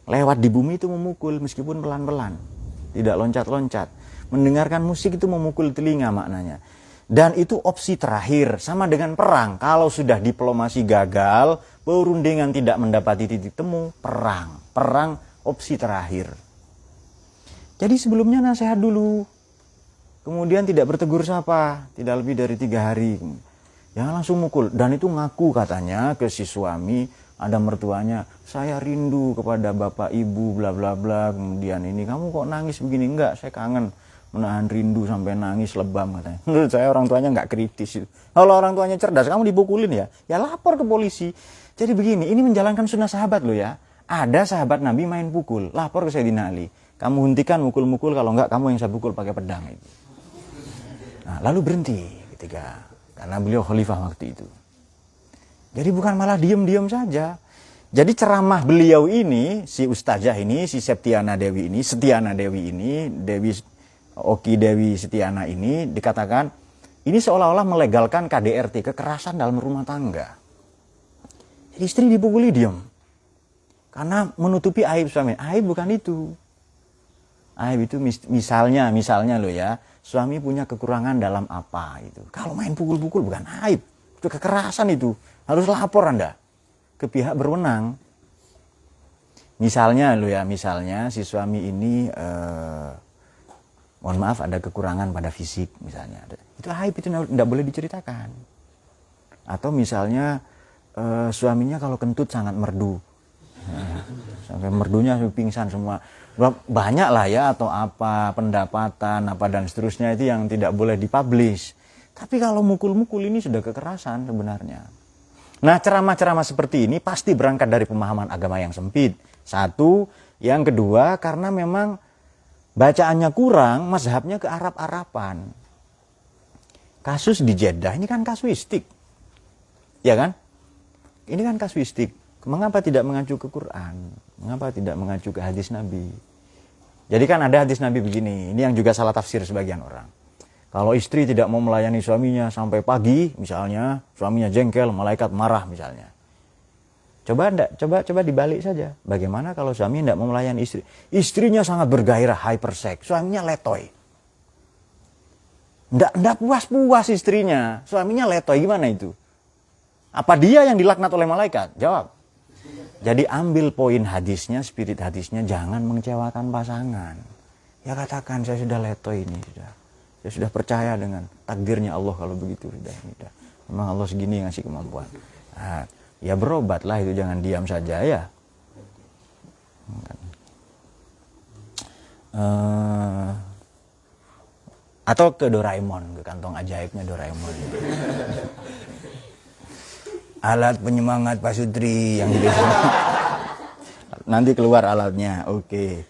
Lewat di bumi itu memukul meskipun pelan-pelan, tidak loncat-loncat. Mendengarkan musik itu memukul telinga maknanya. Dan itu opsi terakhir, sama dengan perang. Kalau sudah diplomasi gagal, perundingan tidak mendapati titik temu, perang. Perang opsi terakhir. Jadi sebelumnya nasihat dulu. Kemudian tidak bertegur sapa, tidak lebih dari 3 hari. Jangan langsung mukul. Dan itu ngaku katanya ke si suami, ada mertuanya, saya rindu kepada bapak ibu bla bla bla. Kemudian ini, kamu kok nangis begini? Enggak, saya kangen. Menahan rindu sampai nangis lebam katanya. Menurut saya orang tuanya nggak kritis itu. Kalau orang tuanya cerdas, kamu dipukulin ya lapor ke polisi. Jadi begini, ini menjalankan sunnah sahabat loh ya. Ada sahabat Nabi main pukul, lapor ke Sayyidina Ali. Kamu hentikan mukul-mukul, kalau enggak kamu yang saya pukul pakai pedang itu. Nah, lalu berhenti karena beliau khalifah waktu itu. Jadi bukan malah diem-diem saja. Jadi ceramah beliau ini, si Ustazah ini, si Setiana Dewi ini, Oki Dewi Setiana ini dikatakan ini seolah-olah melegalkan KDRT, kekerasan dalam rumah tangga. Jadi istri dipukuli diam. Karena menutupi aib suami. Aib bukan itu. Aib itu misalnya loh ya, suami punya kekurangan dalam apa itu. Kalau main pukul-pukul bukan aib, itu kekerasan itu. Harus lapor Anda ke pihak berwenang. Misalnya loh ya, misalnya si suami ini mohon maaf ada kekurangan pada fisik misalnya. Itu aib, itu tidak boleh diceritakan. Atau misalnya suaminya kalau kentut sangat merdu. Sampai merdunya pingsan semua. Banyak lah ya, atau apa, pendapatan, apa dan seterusnya itu yang tidak boleh dipublish. Tapi kalau mukul-mukul ini sudah kekerasan sebenarnya. Nah, ceramah-ceramah seperti ini pasti berangkat dari pemahaman agama yang sempit. Satu, yang kedua karena memang bacaannya kurang, mazhabnya ke Arab-Araban. Kasus di Jeddah ini kan kasuistik. Ya kan? Ini kan kasuistik. Mengapa tidak mengacu ke Quran? Mengapa tidak mengacu ke hadis Nabi? Jadi kan ada hadis Nabi begini, ini yang juga salah tafsir sebagian orang. Kalau istri tidak mau melayani suaminya sampai pagi, misalnya, suaminya jengkel, malaikat marah misalnya. Coba dibalik saja. Bagaimana kalau suami tidak mau melayani istri? Istrinya sangat bergairah, hypersex, suaminya letoy. Tidak puas-puas istrinya, suaminya letoy, gimana itu? Apa dia yang dilaknat oleh malaikat? Jawab. Jadi ambil poin hadisnya, spirit hadisnya, jangan mengecewakan pasangan. Ya katakan, saya sudah letoy ini, saya sudah percaya dengan takdirnya Allah kalau begitu. Sudah. Memang Allah segini ngasih kemampuan. Nah, ya berobatlah itu, jangan diam saja ya. Atau ke Doraemon, ke kantong ajaibnya Doraemon. Alat penyemangat pasutri yang gitu. Nanti keluar alatnya, oke.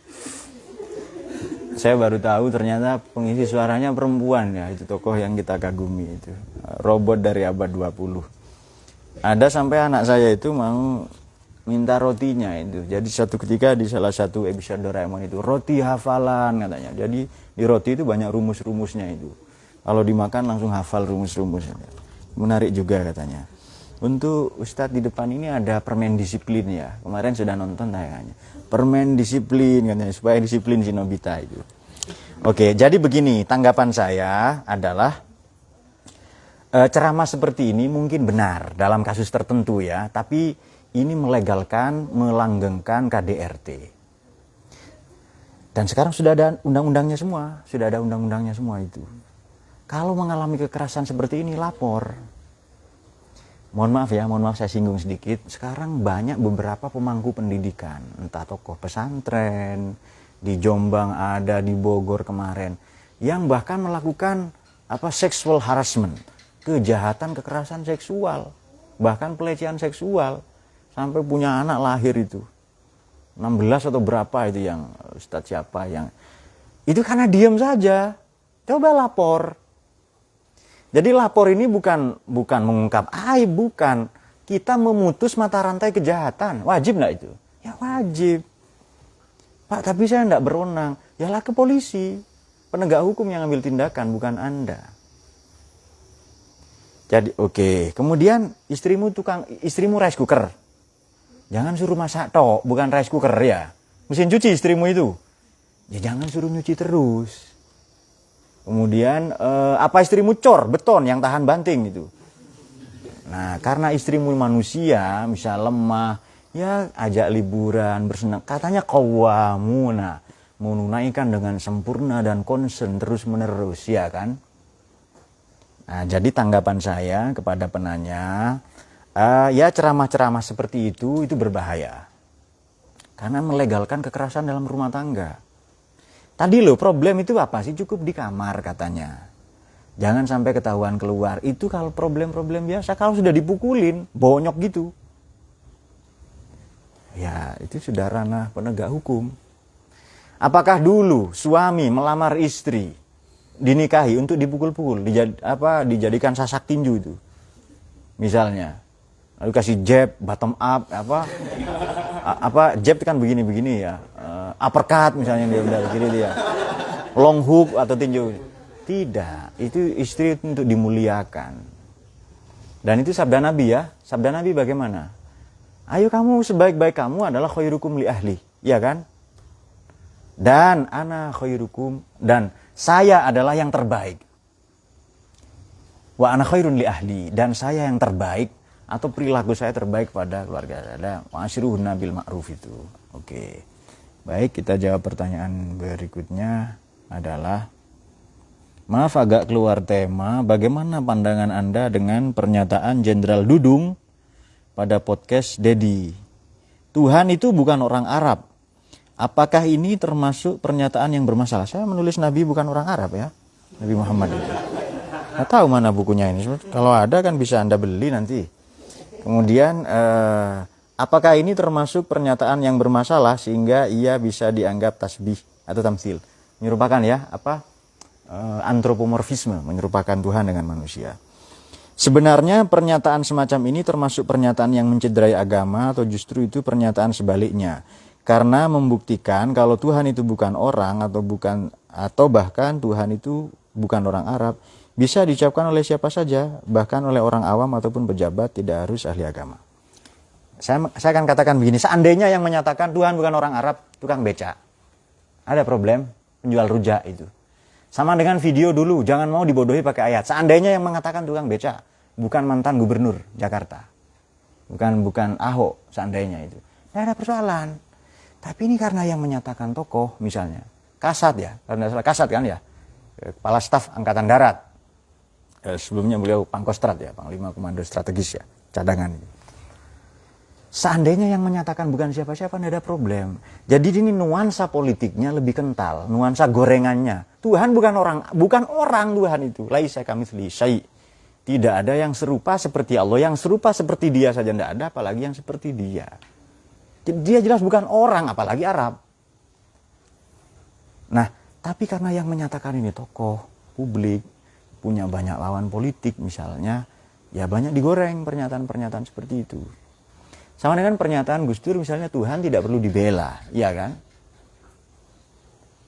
Saya baru tahu ternyata pengisi suaranya perempuan ya, itu tokoh yang kita kagumi itu. Robot dari abad 20. Ada sampai anak saya itu mau minta rotinya itu. Jadi suatu ketika di salah satu episode Doraemon itu, roti hafalan katanya. Jadi di roti itu banyak rumus-rumusnya itu. Kalau dimakan langsung hafal rumus-rumusnya. Menarik juga katanya. Untuk Ustadz di depan ini ada permen disiplin ya. Kemarin sudah nonton tayangannya. Permen disiplin katanya, supaya disiplin si Nobita itu. Oke, jadi begini, tanggapan saya adalah ceramah seperti ini mungkin benar dalam kasus tertentu ya, tapi ini melegalkan, melanggengkan KDRT. Dan sekarang sudah ada undang-undangnya semua, itu. Kalau mengalami kekerasan seperti ini lapor. Mohon maaf saya singgung sedikit. Sekarang banyak beberapa pemangku pendidikan, entah tokoh pesantren, di Jombang ada, di Bogor kemarin, yang bahkan melakukan sexual harassment, kejahatan kekerasan seksual, bahkan pelecehan seksual, sampai punya anak lahir itu. 16 atau berapa itu yang Ustadz siapa yang itu karena diam saja. Coba lapor. Jadi lapor ini bukan mengungkap aib, bukan. Kita memutus mata rantai kejahatan. Wajib nggak itu? Ya wajib. Pak, tapi saya nggak berwenang. Yalah ke polisi. Penegak hukum yang ambil tindakan, bukan Anda. Jadi oke. Kemudian istrimu rice cooker. Jangan suruh masak tok, bukan rice cooker ya. Mesin cuci istrimu itu. Ya jangan suruh nyuci terus. Kemudian istrimu cor beton yang tahan banting itu. Nah, karena istrimu manusia, misal lemah, ya ajak liburan, bersenang. Katanya qawwamuna, menunaikan dengan sempurna dan konsen terus-menerus, ya kan? Nah, jadi tanggapan saya kepada penanya, ya ceramah-ceramah seperti itu berbahaya. Karena melegalkan kekerasan dalam rumah tangga. Tadi loh, problem itu apa sih? Cukup di kamar katanya. Jangan sampai ketahuan keluar. Itu kalau problem-problem biasa. Kalau sudah dipukulin, bonyok gitu. Ya, itu sudah ranah penegak hukum. Apakah dulu suami melamar istri, dinikahi untuk dipukul-pukul, dijadikan sasak tinju itu? Misalnya. Lalu kasih jab, bottom up, jab kan begini-begini ya. Uppercut misalnya dia kiri dia. Long hook atau tinju. Tidak, itu istri untuk dimuliakan. Dan itu sabda Nabi ya. Sabda Nabi bagaimana? Ayo kamu sebaik-baik kamu adalah khairukum li ahli, ya kan? Dan ana khairukum, dan saya adalah yang terbaik. Wa ana khairun li ahli, dan saya yang terbaik atau perilaku saya terbaik pada keluarga saya. Wa ashiruhunna bil ma'ruf itu. Oke. Baik, kita jawab pertanyaan berikutnya adalah, maaf agak keluar tema, bagaimana pandangan Anda dengan pernyataan Jenderal Dudung pada podcast Dedi? Tuhan itu bukan orang Arab. Apakah ini termasuk pernyataan yang bermasalah? Saya menulis Nabi bukan orang Arab ya, Nabi Muhammad itu. Nggak tahu mana bukunya ini. Kalau ada kan bisa Anda beli nanti. Kemudian apakah ini termasuk pernyataan yang bermasalah sehingga ia bisa dianggap tasbih atau tamtsil? Menyerupakan ya antropomorfisme, menyerupakan Tuhan dengan manusia. Sebenarnya pernyataan semacam ini termasuk pernyataan yang mencederai agama atau justru itu pernyataan sebaliknya. Karena membuktikan kalau Tuhan itu bukan orang atau bahkan Tuhan itu bukan orang Arab, bisa diucapkan oleh siapa saja, bahkan oleh orang awam ataupun pejabat, tidak harus ahli agama. Saya akan katakan begini, seandainya yang menyatakan Tuhan bukan orang Arab, tukang beca, ada problem, penjual rujak itu. Sama dengan video dulu, jangan mau dibodohi pakai ayat. Seandainya yang mengatakan tukang beca, bukan mantan gubernur Jakarta, bukan Ahok, seandainya itu, tidak ada persoalan. Tapi ini karena yang menyatakan tokoh, misalnya Kasat ya, karena salah Kasat kan ya, Kepala Staf Angkatan Darat. Sebelumnya beliau Pangkostrat ya, Panglima Komando Strategis ya, cadangan. Seandainya yang menyatakan bukan siapa-siapa, tidak ada problem. Jadi ini nuansa politiknya lebih kental, nuansa gorengannya. Tuhan bukan orang Tuhan itu. Laisa kamitslihi syai'. Tidak ada yang serupa seperti Allah, yang serupa seperti Dia saja tidak ada, apalagi yang seperti Dia. Dia jelas bukan orang, apalagi Arab. Nah, tapi karena yang menyatakan ini tokoh publik, punya banyak lawan politik misalnya, ya banyak digoreng pernyataan-pernyataan seperti itu. Sama dengan pernyataan Gus Dur misalnya, Tuhan tidak perlu dibela, iya kan?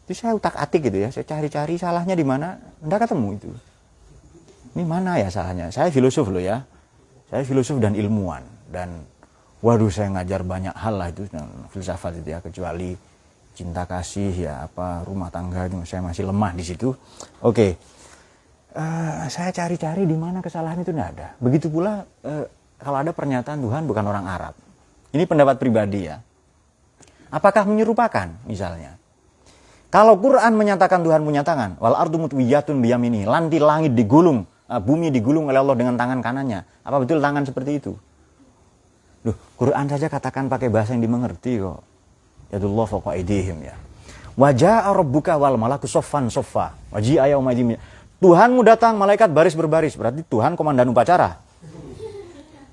Itu saya utak-atik gitu ya, saya cari-cari salahnya di mana, enggak ketemu itu. Ini mana ya salahnya? Saya filosof loh ya, saya filosof dan ilmuwan, dan waduh saya ngajar banyak hal lah itu, filsafat itu ya, kecuali cinta kasih ya, rumah tangga itu saya masih lemah di situ. Oke. Saya cari-cari di mana kesalahan itu tidak ada. Begitu pula kalau ada pernyataan Tuhan bukan orang Arab. Ini pendapat pribadi ya. Apakah menyerupakan misalnya? Kalau Quran menyatakan Tuhan punya tangan, wal ardu mutwiyatun biyamini, lanti langit digulung, bumi digulung oleh Allah dengan tangan kanannya. Apa betul tangan seperti itu? Loh, Quran saja katakan pakai bahasa yang dimengerti kok. Yadullah fawqa aydihim ya. Wa jaa rabbuka wal malaku soffan soffa. Wa ji'a yauma idzin. Tuhanmu datang, malaikat baris berbaris. Berarti Tuhan komandan upacara?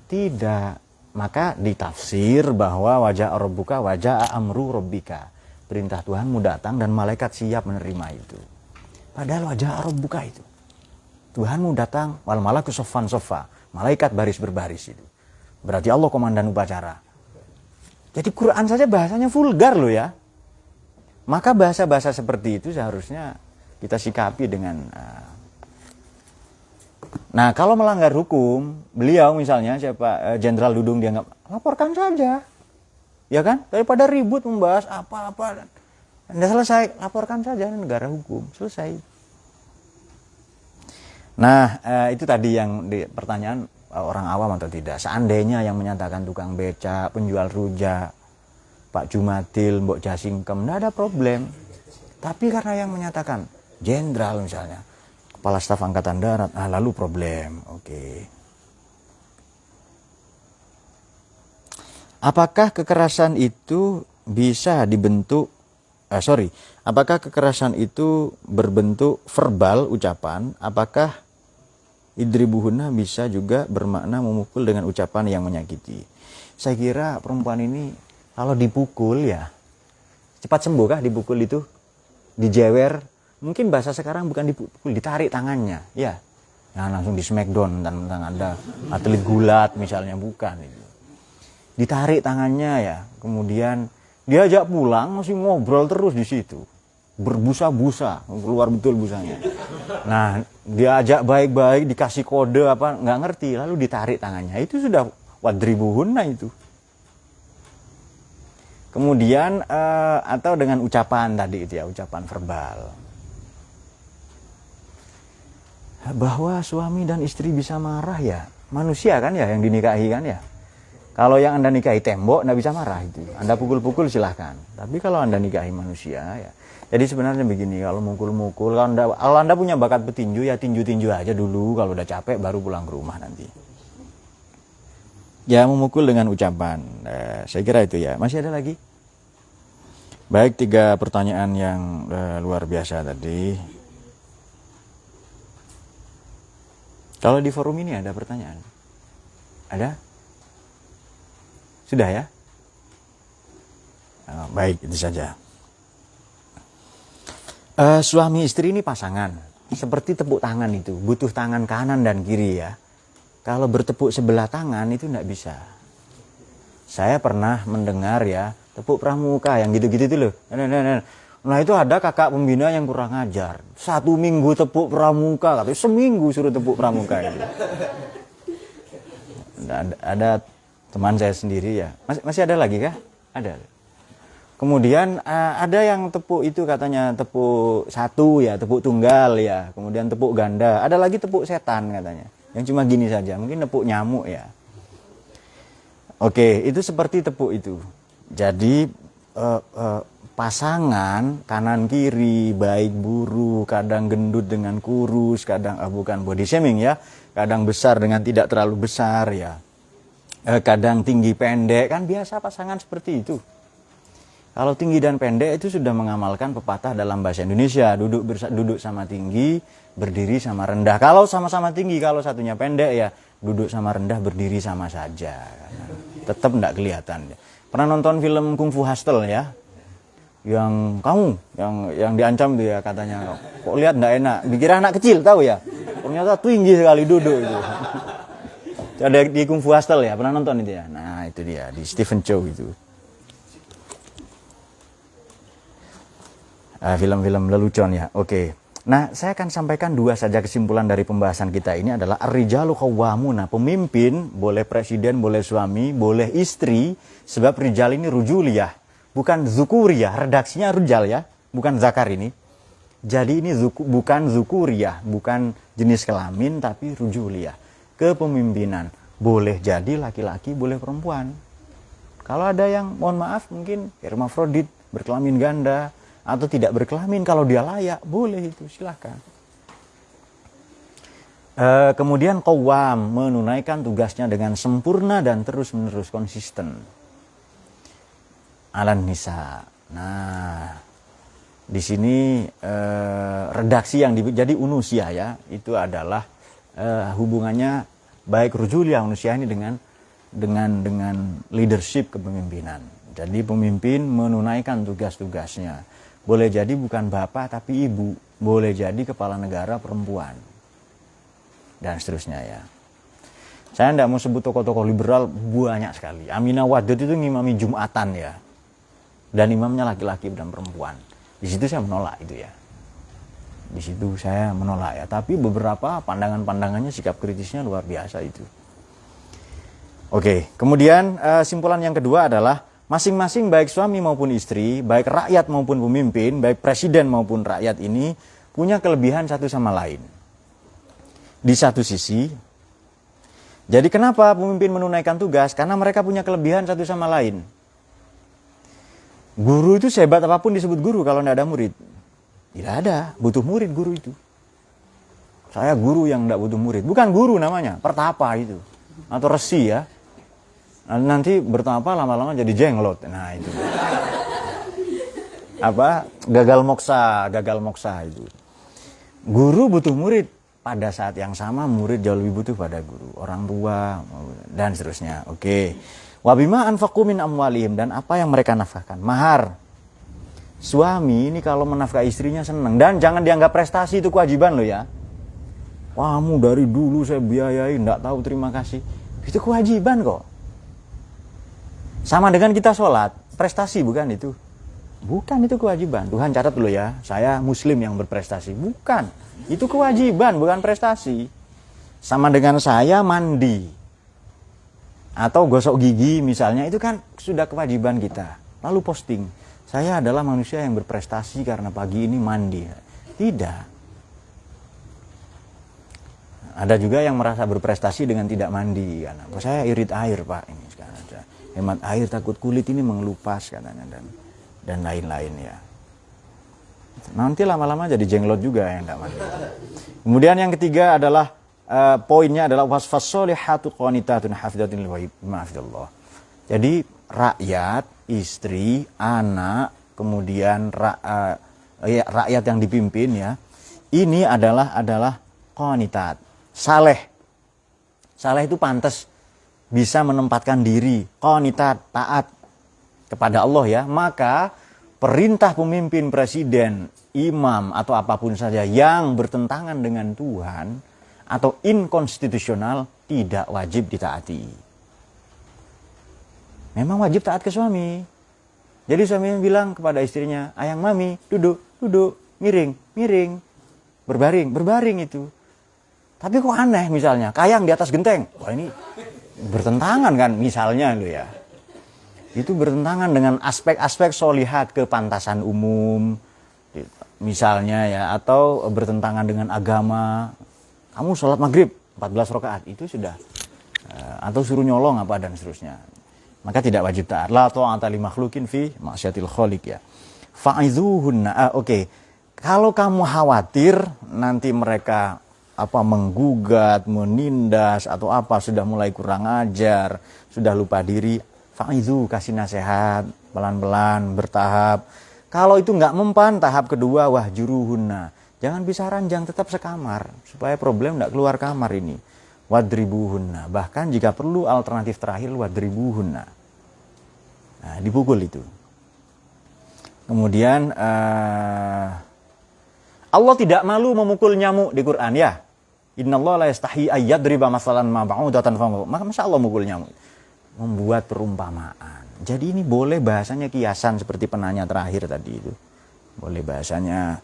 Tidak. Maka ditafsir bahwa wajah rabbuka wajah amru rabbika. Perintah Tuhanmu datang dan malaikat siap menerima itu. Padahal wajah rabbuka itu. Tuhanmu datang, wal malaku soffan soffa. Malaikat baris berbaris itu. Berarti Allah komandan upacara. Jadi Quran saja bahasanya vulgar loh ya. Maka bahasa-bahasa seperti itu seharusnya kita sikapi dengan Nah, kalau melanggar hukum, beliau misalnya Jenderal Dudung dianggap, laporkan saja. Ya kan? Daripada ribut membahas apa-apa. Anda selesai, laporkan saja, negara hukum, selesai. Nah, itu tadi yang pertanyaan orang awam atau tidak. Seandainya yang menyatakan tukang beca, penjual rujak, Pak Jumatil, Mbok Jasingkem, tidak ada problem. Tapi karena yang menyatakan jenderal misalnya, Kepala Staf Angkatan Darat, lalu problem. Oke. Apakah kekerasan itu bisa dibentuk, apakah kekerasan itu berbentuk verbal ucapan, apakah idribuhunna bisa juga bermakna memukul dengan ucapan yang menyakiti? Saya kira perempuan ini kalau dipukul ya, cepat sembuh kah dipukul itu? Dijewer, mungkin bahasa sekarang bukan dipukul, ditarik tangannya, ya. Nah, langsung di smackdown tentang ada atlet gulat misalnya, bukan itu. Ditarik tangannya ya, kemudian diajak pulang masih ngobrol terus di situ. Berbusa-busa, keluar betul busanya. Nah, diajak baik-baik, dikasih kode apa nggak ngerti, lalu ditarik tangannya. Itu sudah wadribuhunna itu. Kemudian atau dengan ucapan tadi itu ya, ucapan verbal. Bahwa suami dan istri bisa marah ya, manusia kan ya yang dinikahi kan ya. Kalau yang Anda nikahi tembok, Anda bisa marah itu. Anda pukul-pukul silahkan. Tapi kalau Anda nikahi manusia ya. Jadi sebenarnya begini, kalau mukul-mukul, kalau anda punya bakat petinju ya tinju-tinju aja dulu. Kalau udah capek baru pulang ke rumah nanti. Ya memukul dengan ucapan. Saya kira itu ya. Masih ada lagi? Baik, 3 pertanyaan yang luar biasa tadi. Kalau di forum ini ada pertanyaan? Ada? Sudah ya? Baik, itu saja. Suami istri ini pasangan. Seperti tepuk tangan itu. Butuh tangan kanan dan kiri ya. Kalau bertepuk sebelah tangan itu tidak bisa. Saya pernah mendengar ya, tepuk pramuka yang gitu-gitu itu loh. Nah itu ada kakak pembina yang kurang ajar. 1 minggu tepuk pramuka, katanya seminggu suruh tepuk pramuka itu. Ada teman saya sendiri ya. Masih ada lagi kah? Ada. Kemudian ada yang tepuk itu katanya tepuk 1 ya, tepuk tunggal ya. Kemudian tepuk ganda. Ada lagi tepuk setan katanya. Yang cuma gini saja, mungkin tepuk nyamuk ya. Oke, itu seperti tepuk itu. Jadi pasangan kanan kiri, baik buruk, kadang gendut dengan kurus, kadang bukan body shaming ya, kadang besar dengan tidak terlalu besar ya. Kadang tinggi pendek, kan biasa pasangan seperti itu. Kalau tinggi dan pendek itu sudah mengamalkan pepatah dalam bahasa Indonesia, duduk sama tinggi, berdiri sama rendah. Kalau sama-sama tinggi, kalau satunya pendek ya duduk sama rendah, berdiri sama saja. Tetap enggak kelihatan. Pernah nonton film Kung Fu Hustle ya? Yang kamu yang diancam itu ya katanya. Kok lihat enggak enak? Dikira anak kecil tahu ya? Ternyata tinggi sekali duduk itu. Ada di Kung Fu Hustle ya, pernah nonton itu ya? Nah, itu dia di Stephen Chow itu. Film-film lelucon ya. Oke. Nah, saya akan sampaikan 2 saja kesimpulan dari pembahasan kita ini adalah ar-rijalu qawwamuna, pemimpin, boleh presiden, boleh suami, boleh istri, sebab rijal ini rujuliyah, bukan zukuriyah, redaksinya rujal ya, bukan zakar ini. Jadi ini bukan zukuriyah, bukan jenis kelamin tapi rujuliyah, kepemimpinan. Boleh jadi laki-laki, boleh perempuan. Kalau ada yang mohon maaf mungkin hermafrodit, berkelamin ganda, atau tidak berkelamin, kalau dia layak, boleh itu, silahkan. Kemudian qawwam, menunaikan tugasnya dengan sempurna dan terus-menerus konsisten. Alan nisa. Nah, di sini redaksi yang jadi unusia ya, itu adalah hubungannya baik rujuliah unusia ini dengan leadership kepemimpinan. Jadi pemimpin menunaikan tugas-tugasnya. Boleh jadi bukan bapak tapi ibu, boleh jadi kepala negara perempuan, dan seterusnya ya. Saya tidak mau sebut tokoh-tokoh liberal, banyak sekali. Aminah Wadud itu ngimami Jumatan ya, dan imamnya laki-laki dan perempuan. Di situ saya menolak itu ya. Di situ saya menolak ya. Tapi beberapa pandangan-pandangannya, sikap kritisnya luar biasa itu. Oke, kemudian simpulan yang kedua adalah masing-masing baik suami maupun istri, baik rakyat maupun pemimpin, baik presiden maupun rakyat ini punya kelebihan satu sama lain. Di satu sisi, jadi kenapa pemimpin menunaikan tugas? Karena mereka punya kelebihan satu sama lain. Guru itu sehebat apapun disebut guru kalau tidak ada murid. Tidak ada, butuh murid guru itu. Saya guru yang tidak butuh murid. Bukan guru namanya, pertapa itu. Atau resi ya. Nanti bertapa lama-lama jadi jenglot. Nah itu. Gagal moksa itu. Guru butuh murid. Pada saat yang sama murid jauh lebih butuh pada guru. Orang tua dan seterusnya. Oke. Wabima anfaqu min amwalihim, dan apa yang mereka nafkahkan. Mahar. Suami ini kalau menafkahi istrinya senang. Dan jangan dianggap prestasi, itu kewajiban loh ya. Kamu dari dulu saya biayai, enggak tahu terima kasih. Itu kewajiban kok. Sama dengan kita sholat, prestasi bukan itu? Bukan, itu kewajiban. Tuhan catat dulu ya, saya muslim yang berprestasi. Bukan, itu kewajiban, bukan prestasi. Sama dengan saya mandi atau gosok gigi misalnya, itu kan sudah kewajiban kita. lalu posting, saya adalah manusia yang berprestasi karena pagi ini mandi. Tidak. Ada juga yang merasa berprestasi dengan tidak mandi, karena saya irit air Pak, ini sekarang hemat air takut kulit ini mengelupas katanya, dan lain-lain ya. Nanti lama-lama jadi jenglot juga yang tidak mandi. Kemudian yang ketiga adalah poinnya adalah wasfas solihatu qanitatun hafidatin lima hafidallah. Jadi rakyat, istri, anak, kemudian rakyat yang dipimpin ya, ini adalah qanitat, saleh. Saleh itu pantas bisa menempatkan diri, qanitat, taat kepada Allah ya. Maka perintah pemimpin, presiden, imam atau apapun saja yang bertentangan dengan Tuhan atau inkonstitusional tidak wajib ditaati. Memang wajib taat ke suami. Jadi suaminya bilang kepada istrinya, "Ayang mami, duduk, miring, berbaring itu." Tapi kok aneh misalnya, kayang di atas genteng. Wah ini bertentangan kan misalnya lo ya. Itu bertentangan dengan aspek-aspek solihat kepantasan umum misalnya ya, atau bertentangan dengan agama. Kamu sholat maghrib 14 rakaat itu sudah, atau suruh nyolong apa dan seterusnya, maka tidak wajib taat. La ta'ata li makhluqin fi ma'syatil khaliq ya. Fa'izuhunna. Oke. Kalau kamu khawatir nanti mereka menggugat, menindas atau sudah mulai kurang ajar, sudah lupa diri, fa'izu, kasih nasihat pelan-pelan, bertahap. Kalau itu nggak mempan, tahap kedua, wahjuruhunna, jangan bisa ranjang, tetap sekamar supaya problem nggak keluar kamar ini. Wadribuhunna, bahkan jika perlu alternatif terakhir wadribuhunna. Nah, dipukul itu. Kemudian Allah tidak malu memukul nyamuk di Quran ya. Innallaha la yastahi ayyadriba masalan ma ba'udatan fa. Maka masa Allah mukul nyamuk? Membuat perumpamaan. Jadi ini boleh bahasanya kiasan seperti penanya terakhir tadi itu. Boleh bahasanya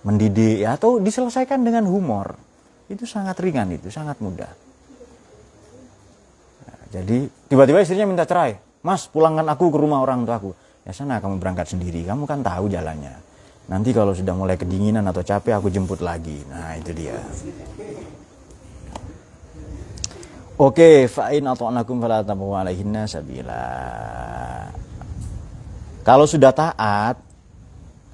mendidik ya, atau diselesaikan dengan humor. Itu sangat ringan, itu sangat mudah. Nah, jadi tiba-tiba istrinya minta cerai. "Mas, pulangkan aku ke rumah orang tuaku." "Ya sana kamu berangkat sendiri, kamu kan tahu jalannya. Nanti kalau sudah mulai kedinginan atau capek aku jemput lagi." Nah itu dia. Oke, fa'in ata'nakum fala tabu alaihinna sabila. Kalau sudah taat,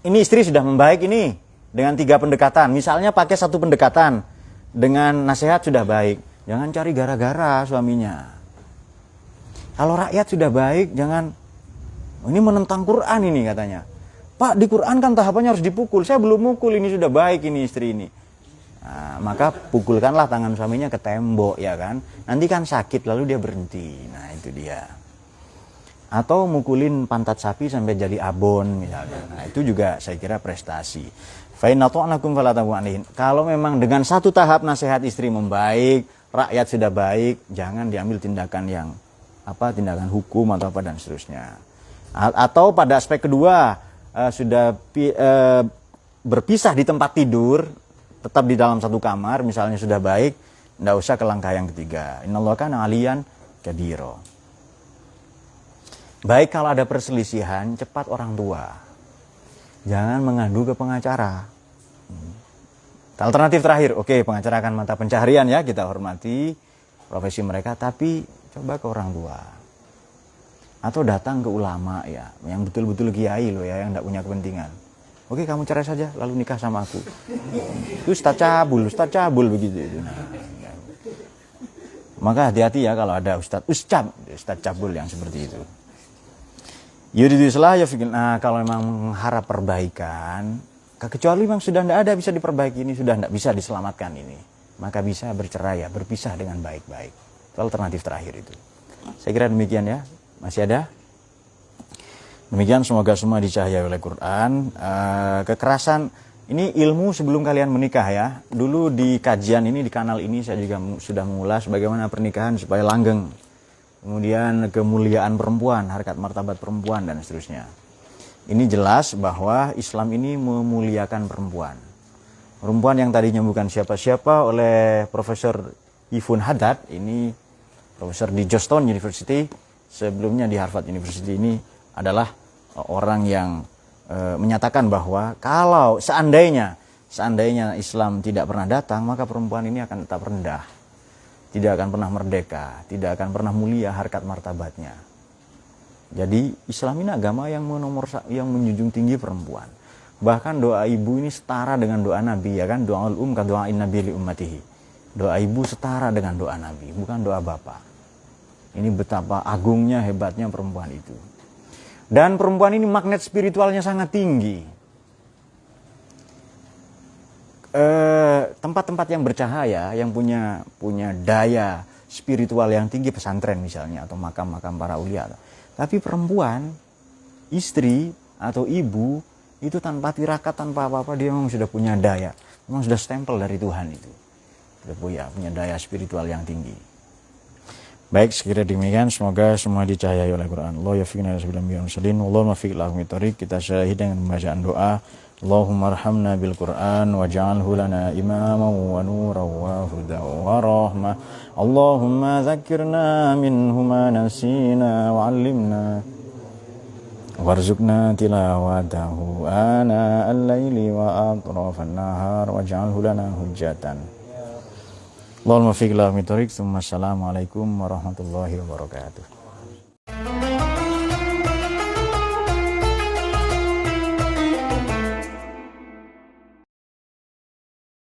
ini istri sudah membaik ini dengan 3 pendekatan. Misalnya pakai 1 pendekatan dengan nasihat sudah baik, jangan cari gara-gara suaminya. Kalau rakyat sudah baik, jangan ini menentang Quran ini katanya. "Pak, di Quran kan tahapannya harus dipukul. Saya belum mukul, ini sudah baik ini istri ini." Nah, maka pukulkanlah tangan suaminya ke tembok ya kan. Nanti kan sakit lalu dia berhenti. Nah itu dia. Atau mukulin pantat sapi sampai jadi abon misalnya. Nah itu juga saya kira prestasi. Fa in ata'nakum fala tabu alaihin. Kalau memang dengan 1 tahap nasihat istri membaik, rakyat sudah baik, jangan diambil tindakan yang tindakan hukum atau apa dan seterusnya. Atau pada aspek kedua, sudah berpisah di tempat tidur, tetap di dalam 1 kamar, misalnya sudah baik, tidak usah ke langkah yang ketiga. Innallaha kana aliyan kabira. Baik kalau ada perselisihan, cepat orang tua. Jangan mengadu ke pengacara. Alternatif terakhir, oke, pengacara akan mata pencaharian ya, kita hormati profesi mereka, tapi coba ke orang tua. Atau datang ke ulama ya, yang betul-betul kiai loh ya, yang tidak punya kepentingan. "Oke, kamu cerai saja, lalu nikah sama aku." Itu ustaz cabul begitu itu. Maka hati-hati ya kalau ada ustaz cabul yang seperti itu. Nah, kalau memang mengharap perbaikan, kecuali memang sudah tidak ada bisa diperbaiki ini, sudah tidak bisa diselamatkan ini, maka bisa bercerai ya, berpisah dengan baik-baik. Itu alternatif terakhir itu. Saya kira demikian ya. Masih ada? Demikian, semoga semua dicahayai oleh Quran. Kekerasan ini ilmu sebelum kalian menikah ya. Dulu di kajian ini, di kanal ini saya juga sudah mengulas bagaimana pernikahan supaya langgeng. Kemudian kemuliaan perempuan, harkat martabat perempuan dan seterusnya. Ini jelas bahwa Islam ini memuliakan perempuan. Perempuan yang tadinya bukan siapa-siapa oleh Profesor Ifun Haddad, ini profesor di Georgetown University, sebelumnya di Harvard University ini adalah orang yang menyatakan bahwa kalau seandainya Islam tidak pernah datang, maka perempuan ini akan tetap rendah, tidak akan pernah merdeka, tidak akan pernah mulia harkat martabatnya. Jadi Islam ini agama yang menjunjung tinggi perempuan. Bahkan doa ibu ini setara dengan doa Nabi, ya kan? Doaul ka doain Nabi li ummatihi. Doa ibu setara dengan doa Nabi, bukan doa bapak. Ini betapa agungnya, hebatnya perempuan itu. Dan perempuan ini magnet spiritualnya sangat tinggi. Tempat-tempat yang bercahaya, yang punya daya spiritual yang tinggi, pesantren misalnya, atau makam-makam para ulia. Tapi perempuan, istri atau ibu, itu tanpa tirakat, tanpa apa-apa, dia memang sudah punya daya, memang sudah stempel dari Tuhan itu, sudah punya daya spiritual yang tinggi. Baik, sekira demikian, semoga semua dicahayai oleh Quran. Allah yafiqna bismillahirrahmanirrahim. Allahumma fiq lahu mitariq. Kita syahid dengan pembacaan doa. Allahumma arhamna bil Quran waj'alhu lana imaman wa nuran wa hudan wa rahmah. Allahumma dzakkirna minhu ma nasina wa 'allimna warzuqna tilawatahu ana al-laili wa atrafan nahar waj'alhu lana hujjatan. Allahumma fiq lahu mitariq. Assalamualaikum warahmatullahi wabarakatuh.